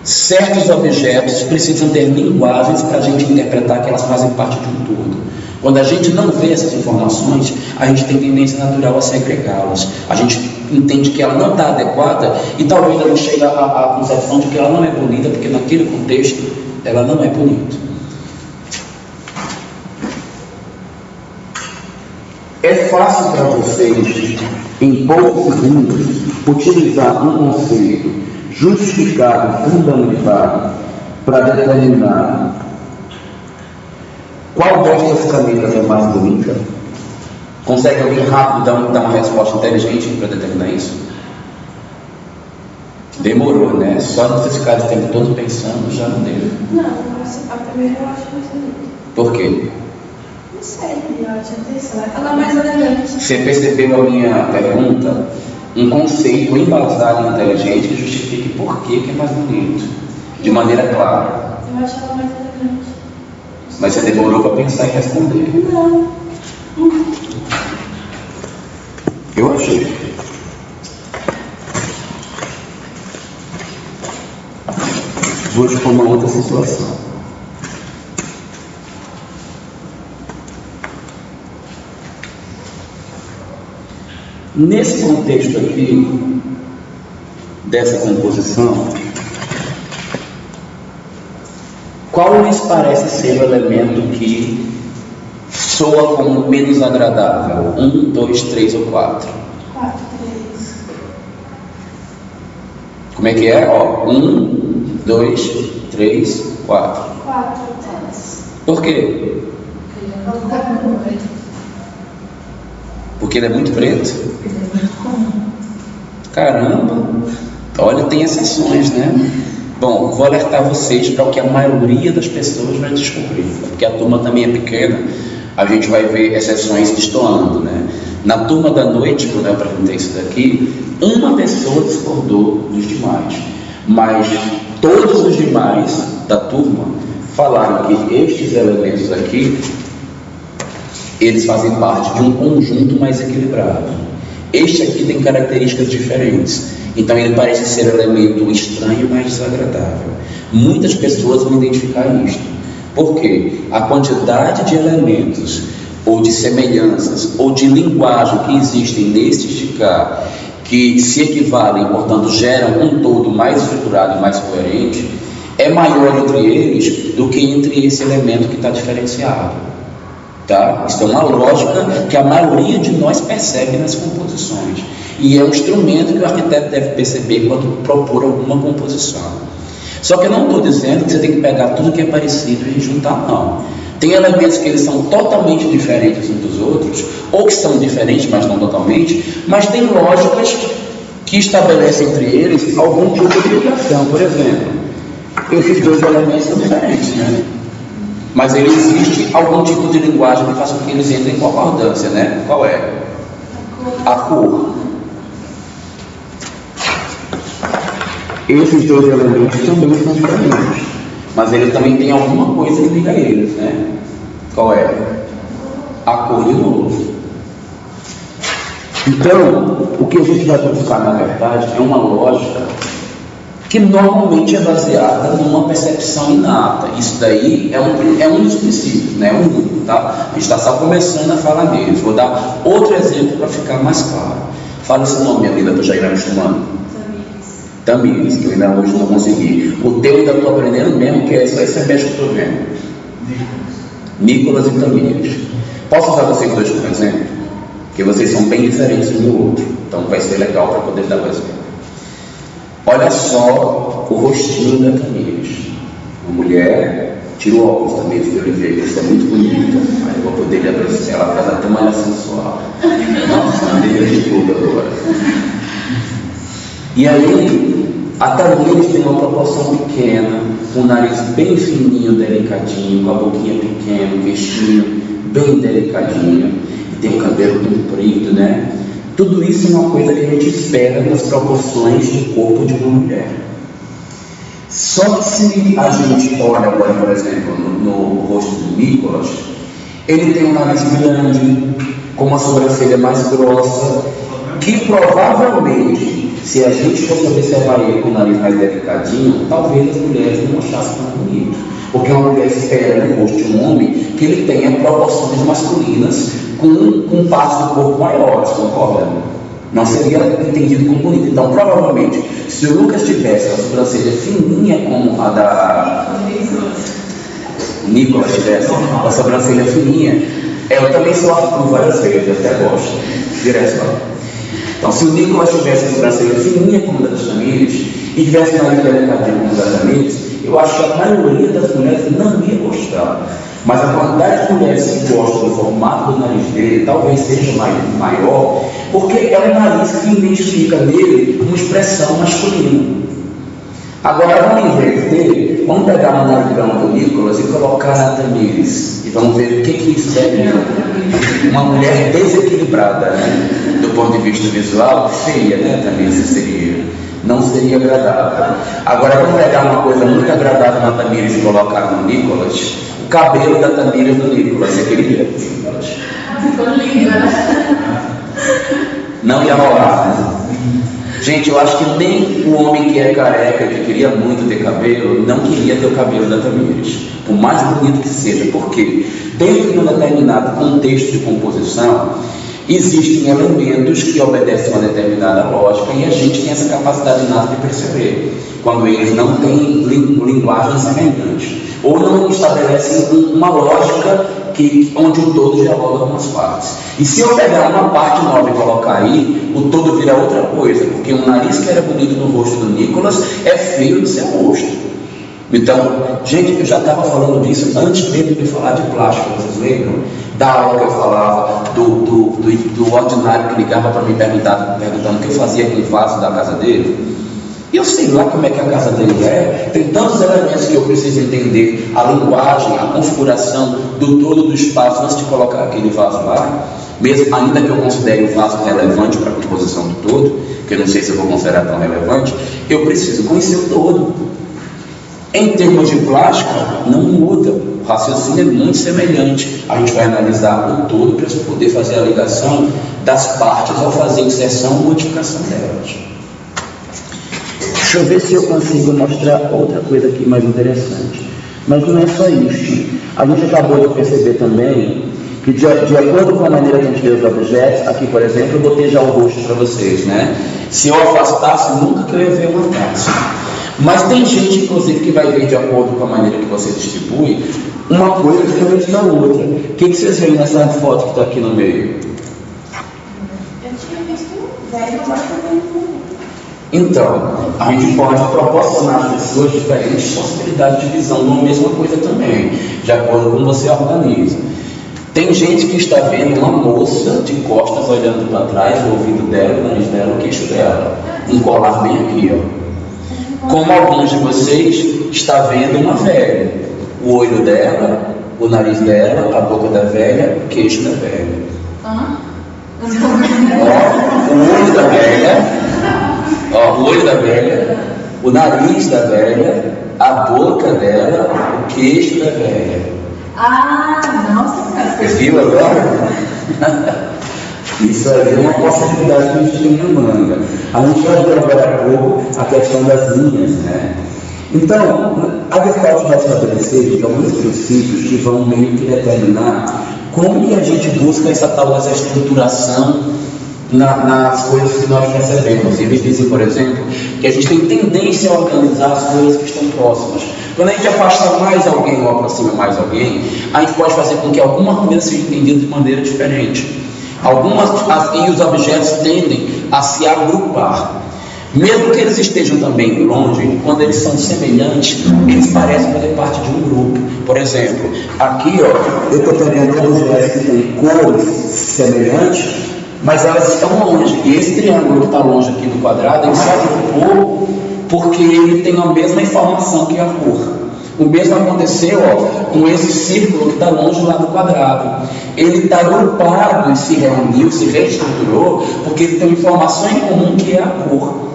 certos objetos precisam ter linguagens para a gente interpretar que elas fazem parte de um todo. Quando a gente não vê essas informações, a gente tem tendência natural a segregá-las. A gente entende que ela não está adequada e talvez a gente chegue à concepção de que ela não é bonita, porque naquele contexto ela não é bonita. É fácil para vocês, em poucos segundos, utilizar um conceito justificado, fundamentado, para determinar qual destas canetas é mais bonita? Consegue alguém rápido dar uma resposta inteligente para determinar isso? Demorou, né? Só de você ficar o tempo todo pensando já não deu. Não, mas a primeira eu acho mais bonita. Por quê? Não sei, eu acho atenção. Ela é mais elegante. Você percebeu a minha pergunta? Um conceito embasado e inteligente que justifique por que é mais bonito, de maneira clara. Eu acho ela mais elegante. Mas você demorou para pensar e responder. Não. Eu achei. Vou expor uma outra situação. Nesse contexto aqui, dessa composição, qual lhes parece ser o elemento que soa como menos agradável? 1, 2, 3 ou 4? 4, 3. Como é que é? 1, 2, 3, 4. 4, 3. Por quê? Porque ele é muito preto? Caramba! Olha, tem exceções, né? Bom, vou alertar vocês para o que a maioria das pessoas vai descobrir, porque a turma também é pequena, a gente vai ver exceções destoando, né? Na turma da noite, quando eu apresentei isso daqui, uma pessoa discordou dos demais, mas todos os demais da turma falaram que estes elementos aqui, eles fazem parte de um conjunto mais equilibrado. Este aqui tem características diferentes, então ele parece ser um elemento estranho, mas desagradável. Muitas pessoas vão identificar isto. Por quê? A quantidade de elementos, ou de semelhanças, ou de linguagem que existem neste de cá, que se equivalem, portanto geram um todo mais estruturado e mais coerente, é maior entre eles do que entre esse elemento que está diferenciado. Tá? Isso é uma lógica que a maioria de nós percebe nas composições, e é um instrumento que o arquiteto deve perceber quando propor alguma composição. Só que eu não estou dizendo que você tem que pegar tudo que é parecido e juntar, não. Tem elementos que eles são totalmente diferentes uns dos outros, ou que são diferentes, mas não totalmente, mas tem lógicas que estabelecem entre eles algum tipo de ligação. Por exemplo, esses dois elementos são diferentes, né? Mas existe algum tipo de linguagem que faça com que eles entrem em concordância, né? Qual é? A cor. Esses dois elementos também são diferentes, mas eles também têm alguma coisa que liga eles, né? Qual é? A cor de novo. Então, o que a gente vai buscar, na verdade, é uma lógica que normalmente é baseada numa percepção inata. Isso daí é um dos princípios, né? Tá? A gente está só começando a falar neles. Vou dar outro exemplo para ficar mais claro. Fala esse nome, minha vida, para eu já ir acostumando. Tamires, que eu ainda hoje não consegui. O teu ainda estou aprendendo mesmo, que é só esse mês que eu estou vendo. Nicolas e Tamires. Posso usar vocês dois como exemplo? Porque vocês são bem diferentes um do outro. Então vai ser legal para poder dar o exemplo. Olha só o rostinho da Tamires. Uma mulher, tira o óculos Tamires de Oliveira, isso é muito bonita. Aí eu vou poder lhe apresentar, ela faz até uma sensual. Nossa, me de tudo agora. E aí, a Tamires tem uma proporção pequena, um nariz bem fininho, delicadinho, com a boquinha pequena, um queixinho bem delicadinho, e tem o cabelo comprido, né? Tudo isso é uma coisa que a gente espera nas proporções de corpo de uma mulher. Só que se a gente olha agora, por exemplo, no rosto do Nicolas, ele tem um nariz grande, com uma sobrancelha mais grossa, que provavelmente, se a gente fosse observar ele com o nariz mais delicadinho, talvez as mulheres não achassem tão bonito. Porque uma mulher espera no rosto de um homem que ele tenha proporções masculinas com partes do corpo maiores, concorda? Não seria entendido como bonito. Então, provavelmente, se o Lucas tivesse a sobrancelha fininha como a da Nicolas tivesse a sobrancelha fininha, eu também sou Arthur várias vezes, eu até gosto. Direto lá. Então, se o Nicolas tivesse a sobrancelha fininha como a da Tamires e tivesse uma nariz delicadinha como a da Tamires, eu acho que a maioria das mulheres não ia gostar. Mas a quantidade de mulheres que gostam do formato do nariz dele talvez seja maior, porque é um nariz que identifica nele uma expressão masculina. Agora vamos inverter, vamos pegar a mulherão do Nicolas e colocar na Tamires. E vamos ver o que isso é. Uma mulher desequilibrada, né? Do ponto de vista visual, feia, né, Tamires? Seria. Não seria agradável. Agora vamos pegar uma coisa muito agradável na Tamires e colocar no Nicolas. O cabelo da Tamires no Nicolas. Você queria? Ficou linda, né? Não ia rolar, né? Gente, eu acho que nem o homem que é careca, que queria muito ter cabelo, não queria ter o cabelo da Tamires, por mais bonito que seja, porque dentro de um determinado contexto de composição, existem elementos que obedecem a uma determinada lógica e a gente tem essa capacidade inata de perceber, quando eles não têm linguagem semelhante, ou não estabelecem uma lógica onde o todo dialoga com as partes. E se eu pegar uma parte nova e colocar aí, o todo vira outra coisa, porque um nariz que era bonito no rosto do Nicolas é feio no seu rosto. Então, gente, eu já estava falando disso antes mesmo de falar de plástico, vocês lembram? Da aula que eu falava do ordinário que ligava para me perguntando o que eu fazia com o vaso da casa dele. E eu sei lá como é que a casa dele é, tem tantos elementos que eu preciso entender, a linguagem, a configuração do todo do espaço antes de colocar aquele vaso lá, mesmo ainda que eu considere o vaso relevante para a composição do todo, que eu não sei se eu vou considerar tão relevante, eu preciso conhecer o todo. Em termos de plástica, não muda, o raciocínio é muito semelhante, a gente vai analisar o todo para poder fazer a ligação das partes ao fazer inserção ou modificação delas. Deixa eu ver se eu consigo mostrar outra coisa aqui mais interessante. Mas não é só isso. A gente acabou de perceber também que de acordo com a maneira que a gente vê os objetos, aqui por exemplo, eu botei já o rosto para vocês, né? Se eu afastasse, nunca que eu ia ver uma taça. Mas tem gente, inclusive, que vai ver de acordo com a maneira que você distribui, uma coisa diferente da outra. O que vocês veem nessa foto que está aqui no meio? Eu tinha visto velho, agora também. Então, a gente pode proporcionar às pessoas diferentes possibilidades de visão de uma mesma coisa também, de acordo com como você organiza. Tem gente que está vendo uma moça de costas olhando para trás, o ouvido dela, o nariz dela, o queixo dela, um colar bem aqui, ó. Como alguns de vocês está vendo uma velha, o olho dela, o nariz dela, a boca da velha, o queixo da velha. Ó, o olho da velha. Ó, o olho da velha, o nariz da velha, a boca dela, o queixo da velha. Ah, nossa, cara. Você viu agora? Isso aí é uma possibilidade que a gente tem na manga. A gente vai ver agora há pouco a questão das linhas, né? Então, a Descartes vai estabelecer de alguns princípios que vão meio que determinar como que a gente busca essa estruturação nas coisas que nós recebemos. Eles dizem, por exemplo, que a gente tem tendência a organizar as coisas que estão próximas. Quando a gente afasta mais alguém ou aproxima mais alguém, a gente pode fazer com que alguma coisa seja entendida de maneira diferente. E os objetos tendem a se agrupar. Mesmo que eles estejam também longe, quando eles são semelhantes, eles parecem fazer parte de um grupo. Por exemplo, aqui ó, eu estou pegando objetos que têm cores semelhantes, mas elas estão longe, e esse triângulo que está longe aqui do quadrado, ele se agrupou porque ele tem a mesma informação que a cor. O mesmo aconteceu ó, com esse círculo que está longe lá do quadrado. Ele está agrupado e se reuniu, se reestruturou, porque ele tem uma informação em comum que é a cor.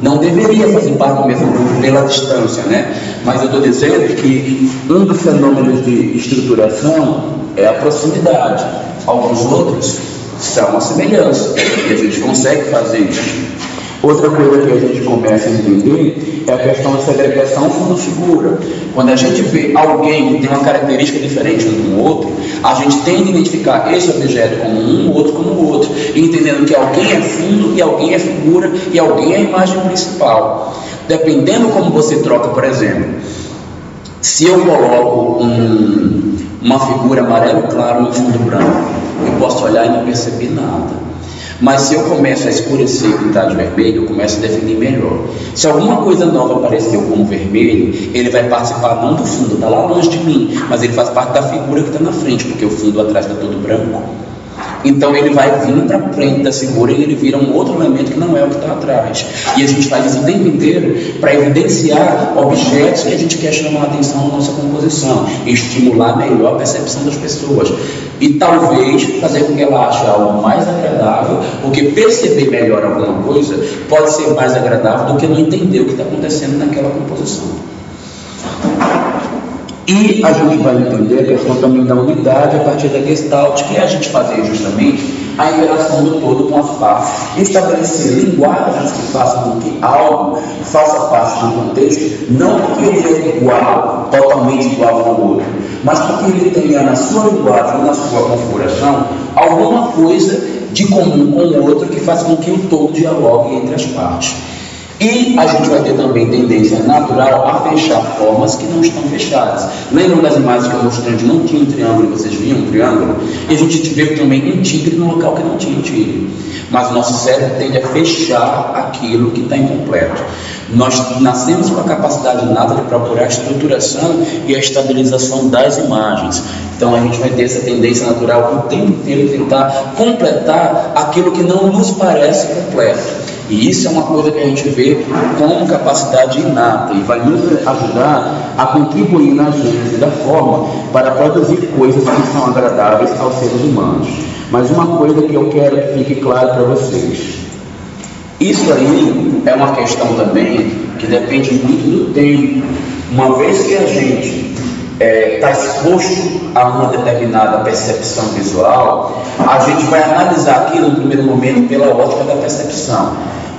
Não deveria fazer parte do mesmo grupo pela distância, né? Mas eu estou dizendo que um dos fenômenos de estruturação é a proximidade. Alguns outros são a semelhança, e a gente consegue fazer isso. Outra coisa que a gente começa a entender é a questão da segregação fundo-figura. Quando a gente vê alguém que tem uma característica diferente um do outro, a gente tende a identificar esse objeto como um, o outro como o outro, entendendo que alguém é fundo e alguém é figura e alguém é a imagem principal. Dependendo como você troca, por exemplo, se eu coloco uma figura amarelo claro no fundo branco, eu posso olhar e não perceber nada. Mas se eu começo a escurecer e pintar de vermelho, eu começo a definir melhor. Se alguma coisa nova apareceu como vermelho, ele vai participar não do fundo, está lá longe de mim, mas ele faz parte da figura que está na frente, porque o fundo atrás está todo branco. Então ele vai vir para frente da figura e ele vira um outro elemento que não é o que está atrás. E a gente faz isso o tempo inteiro para evidenciar objetos que a gente quer chamar a atenção na nossa composição e estimular melhor a percepção das pessoas. E talvez fazer com que ela ache algo mais agradável, porque perceber melhor alguma coisa pode ser mais agradável do que não entender o que está acontecendo naquela composição. E a gente vai entender a questão também da unidade a partir da Gestalt, que é a gente fazer justamente a interação do todo com as partes, estabelecer linguagens que façam com que algo faça parte de um contexto, não porque ele é igual, totalmente igual ao outro, mas porque ele tenha na sua linguagem, na sua configuração, alguma coisa de comum com o outro que faça com que o todo dialogue entre as partes. E a gente vai ter também tendência natural a fechar formas que não estão fechadas. Lembram das imagens que eu mostrei onde não tinha um triângulo e vocês viam um triângulo? E a gente vê também um tigre no local que não tinha um tigre. Mas o nosso cérebro tende a fechar aquilo que está incompleto. Nós nascemos com a capacidade nata de procurar a estruturação e a estabilização das imagens. Então a gente vai ter essa tendência natural o tempo inteiro tentar completar aquilo que não nos parece completo. E isso é uma coisa que a gente vê como capacidade inata e vai nos ajudar a contribuir na gênese da forma para produzir coisas que são agradáveis aos seres humanos. Mas uma coisa que eu quero que fique claro para vocês: isso aí é uma questão também que depende muito do tempo. Uma vez que a gente está exposto a uma determinada percepção visual, a gente vai analisar aquilo no primeiro momento pela ótica da percepção.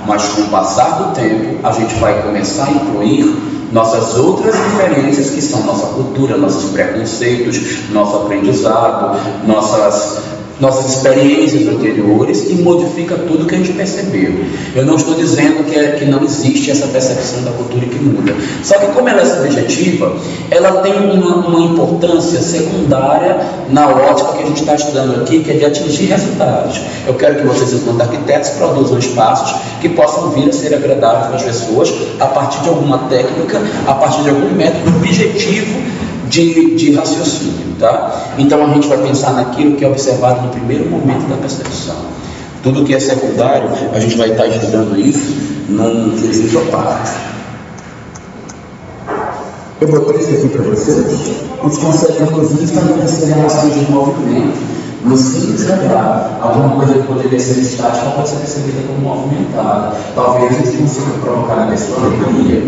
Mas com o passar do tempo, a gente vai começar a incluir nossas outras diferenças, que são nossa cultura, nossos preconceitos, nosso aprendizado, nossas experiências anteriores, e modifica tudo que a gente percebeu. Eu não estou dizendo que não existe essa percepção da cultura que muda. Só que como ela é subjetiva, ela tem uma importância secundária na ótica que a gente está estudando aqui, que é de atingir resultados. Eu quero que vocês, enquanto arquitetos, produzam espaços que possam vir a ser agradáveis para as pessoas a partir de alguma técnica, a partir de algum método objetivo de raciocínio, tá? Então a gente vai pensar naquilo que é observado no primeiro momento da percepção. Tudo que é secundário, a gente vai estar estudando isso num quesito à parte. Eu botei isso aqui para vocês. Os conceitos, inclusive, estabelecer relações de movimento. No simples olhar, alguma coisa que poderia ser estática pode ser percebida como movimentada. Talvez a gente consiga provocar na pessoa alegria,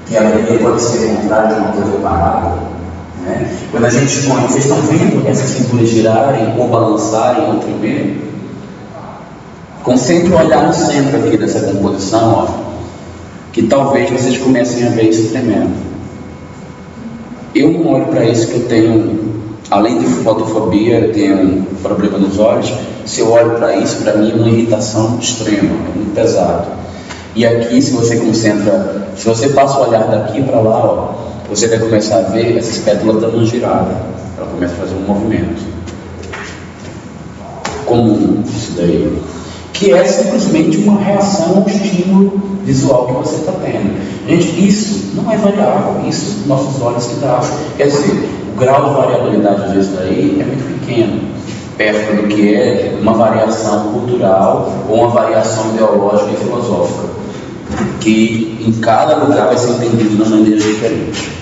que a alegria pode ser contrária de uma coisa parada. Quando a gente põe, vocês estão vendo essas figuras girarem ou balançarem ou tremer? Concentre o olhar no centro aqui dessa composição, que talvez vocês comecem a ver isso tremendo. Eu não olho para isso, que eu tenho, além de fotofobia, eu tenho um problema nos olhos. Se eu olho para isso, para mim é uma irritação extrema, é muito pesado. E aqui, se você concentra, se você passa o olhar daqui para lá, você vai começar a ver essas pétalas dando uma girada. Ela começa a fazer um movimento comum, isso daí, que é simplesmente uma reação ao estímulo visual que você está tendo. Gente, isso não é variável, isso nossos olhos que dão. Quer dizer, o grau de variabilidade disso daí é muito pequeno, perto do que é uma variação cultural ou uma variação ideológica e filosófica, que em cada lugar vai ser entendido de uma maneira diferente.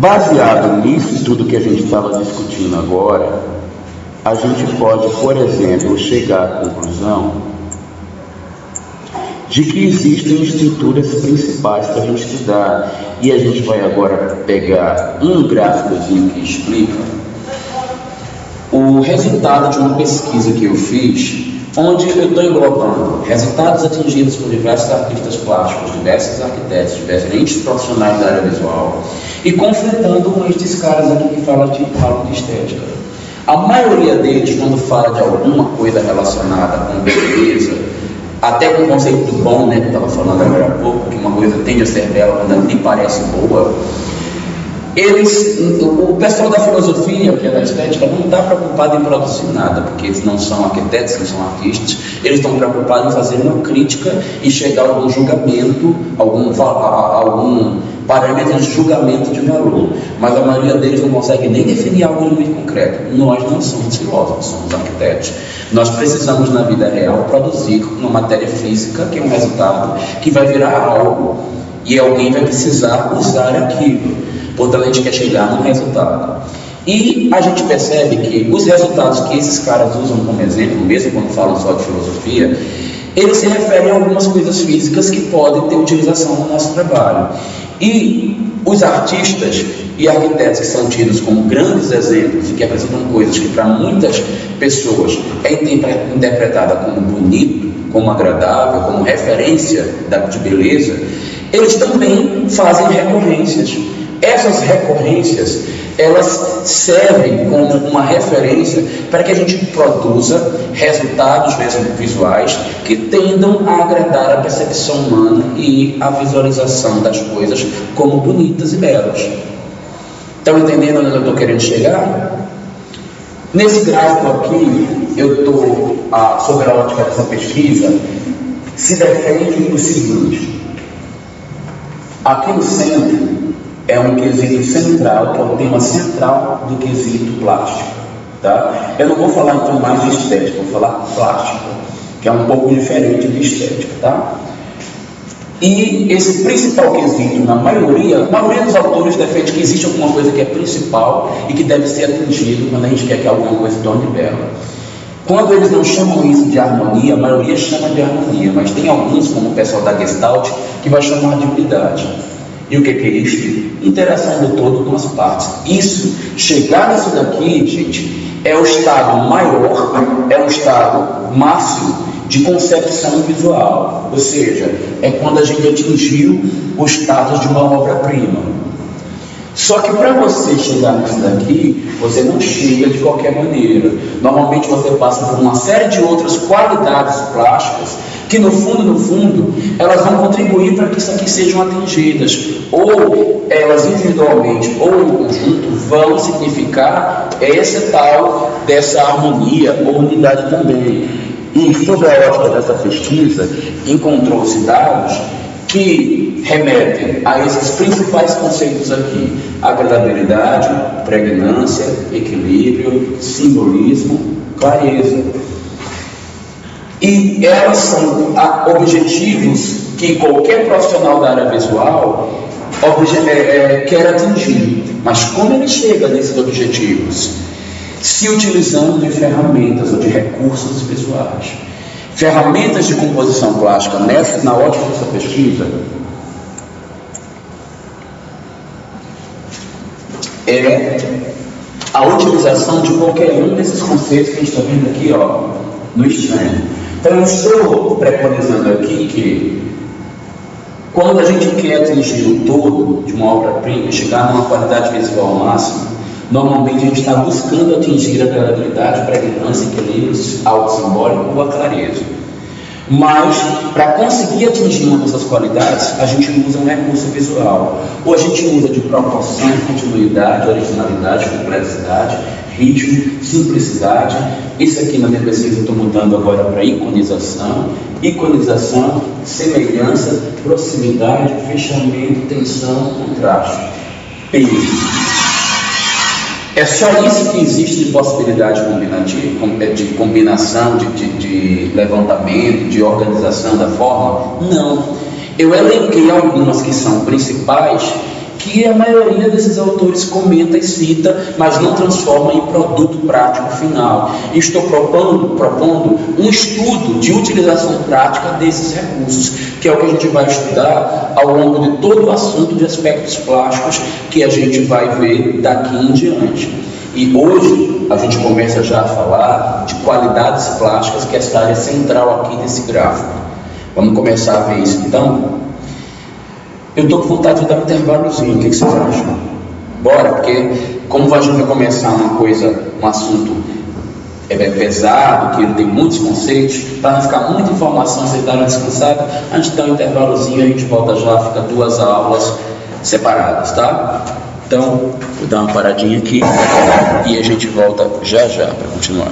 Baseado nisso tudo que a gente estava discutindo agora, a gente pode, por exemplo, chegar à conclusão de que existem estruturas principais para a gente estudar. E a gente vai agora pegar um gráficozinho que explica o resultado de uma pesquisa que eu fiz, onde eu estou englobando resultados atingidos por diversos artistas plásticos, diversos arquitetos, diferentes profissionais da área visual, e confrontando com estes caras aqui que falam de estética. A maioria deles, quando fala de alguma coisa relacionada com beleza, até com o conceito do bom, né, que eu estava falando agora há pouco, que uma coisa tende a ser bela quando ela nem parece boa, o pessoal da filosofia, que é da estética, não está preocupado em produzir nada, porque eles não são arquitetos, não são artistas. Eles estão preocupados em fazer uma crítica e chegar a algum julgamento, algum parâmetros de julgamento de valor, mas a maioria deles não consegue nem definir algo muito concreto. Nós não somos filósofos, somos arquitetos. Nós precisamos na vida real produzir uma matéria física, que é um resultado que vai virar algo, e alguém vai precisar usar aquilo. Portanto, a gente quer chegar num resultado. E a gente percebe que os resultados que esses caras usam como exemplo, mesmo quando falam só de filosofia, eles se referem a algumas coisas físicas que podem ter utilização no nosso trabalho. E os artistas e arquitetos que são tidos como grandes exemplos e que apresentam coisas que para muitas pessoas é interpretada como bonito, como agradável, como referência de beleza, eles também fazem recorrências. Essas recorrências, elas servem como uma referência para que a gente produza resultados visuais que tendam a agradar a percepção humana e a visualização das coisas como bonitas e belas. Estão entendendo onde eu estou querendo chegar? Nesse gráfico aqui, eu estou, sobre a ótica dessa pesquisa, se defende o seguinte: aqui no centro é um quesito central, que é o tema central do quesito plástico, tá? Eu não vou falar então mais de estética, vou falar plástico, que é um pouco diferente de estética, tá? E esse principal quesito, a maioria dos autores defende que existe alguma coisa que é principal e que deve ser atingido quando a gente quer que alguma coisa se torne bela. Quando eles não chamam isso de harmonia, a maioria chama de harmonia, mas tem alguns, como o pessoal da Gestalt, que vai chamar de unidade. E o que é isso? Interação do todo com as partes. Isso, chegar nisso daqui, gente, é o estado maior, é o estado máximo de concepção visual. Ou seja, é quando a gente atingiu o status de uma obra-prima. Só que para você chegar nisso daqui, você não chega de qualquer maneira. Normalmente você passa por uma série de outras qualidades plásticas que no fundo, elas vão contribuir para que isso aqui sejam atingidas. Ou elas individualmente ou em conjunto vão significar essa tal dessa harmonia ou unidade também. E sob a ótica dessa pesquisa, encontrou-se dados que remetem a esses principais conceitos aqui: agradabilidade, pregnância, equilíbrio, simbolismo, clareza. E elas são objetivos que qualquer profissional da área visual quer atingir. Mas como ele chega nesses objetivos? Se utilizando de ferramentas ou de recursos visuais. Ferramentas de composição plástica, na ótica dessa pesquisa, é a utilização de qualquer um desses conceitos que a gente está vendo aqui, no extremo. Então eu estou preconizando aqui que quando a gente quer atingir o todo de uma obra-prima, chegar numa qualidade visual máxima, normalmente a gente está buscando atingir a agradabilidade, pregnância, equilíbrio, algo simbólico ou a clareza. Mas, para conseguir atingir uma dessas qualidades, a gente usa um recurso visual. Ou a gente usa de proporção, continuidade, originalidade, complexidade, ritmo, simplicidade. Isso aqui na minha pesquisa eu estou mudando agora para iconização. Iconização, semelhança, proximidade, fechamento, tensão, contraste. Peso. É só isso que existe de possibilidade de combinação, de levantamento, de organização da forma? Não. Eu elenquei algumas que são principais, que a maioria desses autores comenta e cita, mas não transforma em produto prático final. E estou propondo um estudo de utilização prática desses recursos, que é o que a gente vai estudar ao longo de todo o assunto de aspectos plásticos que a gente vai ver daqui em diante. E hoje a gente começa já a falar de qualidades plásticas, que é essa área central aqui desse gráfico. Vamos começar a ver isso então? Eu estou com vontade de dar um intervalozinho, o que vocês acham? Bora, porque como a gente vai começar um assunto pesado, que ele tem muitos conceitos, para não ficar muita informação, vocês darem descansado, a gente dá um intervalozinho, a gente volta já, fica 2 aulas separadas, tá? Então, vou dar uma paradinha aqui e a gente volta já para continuar.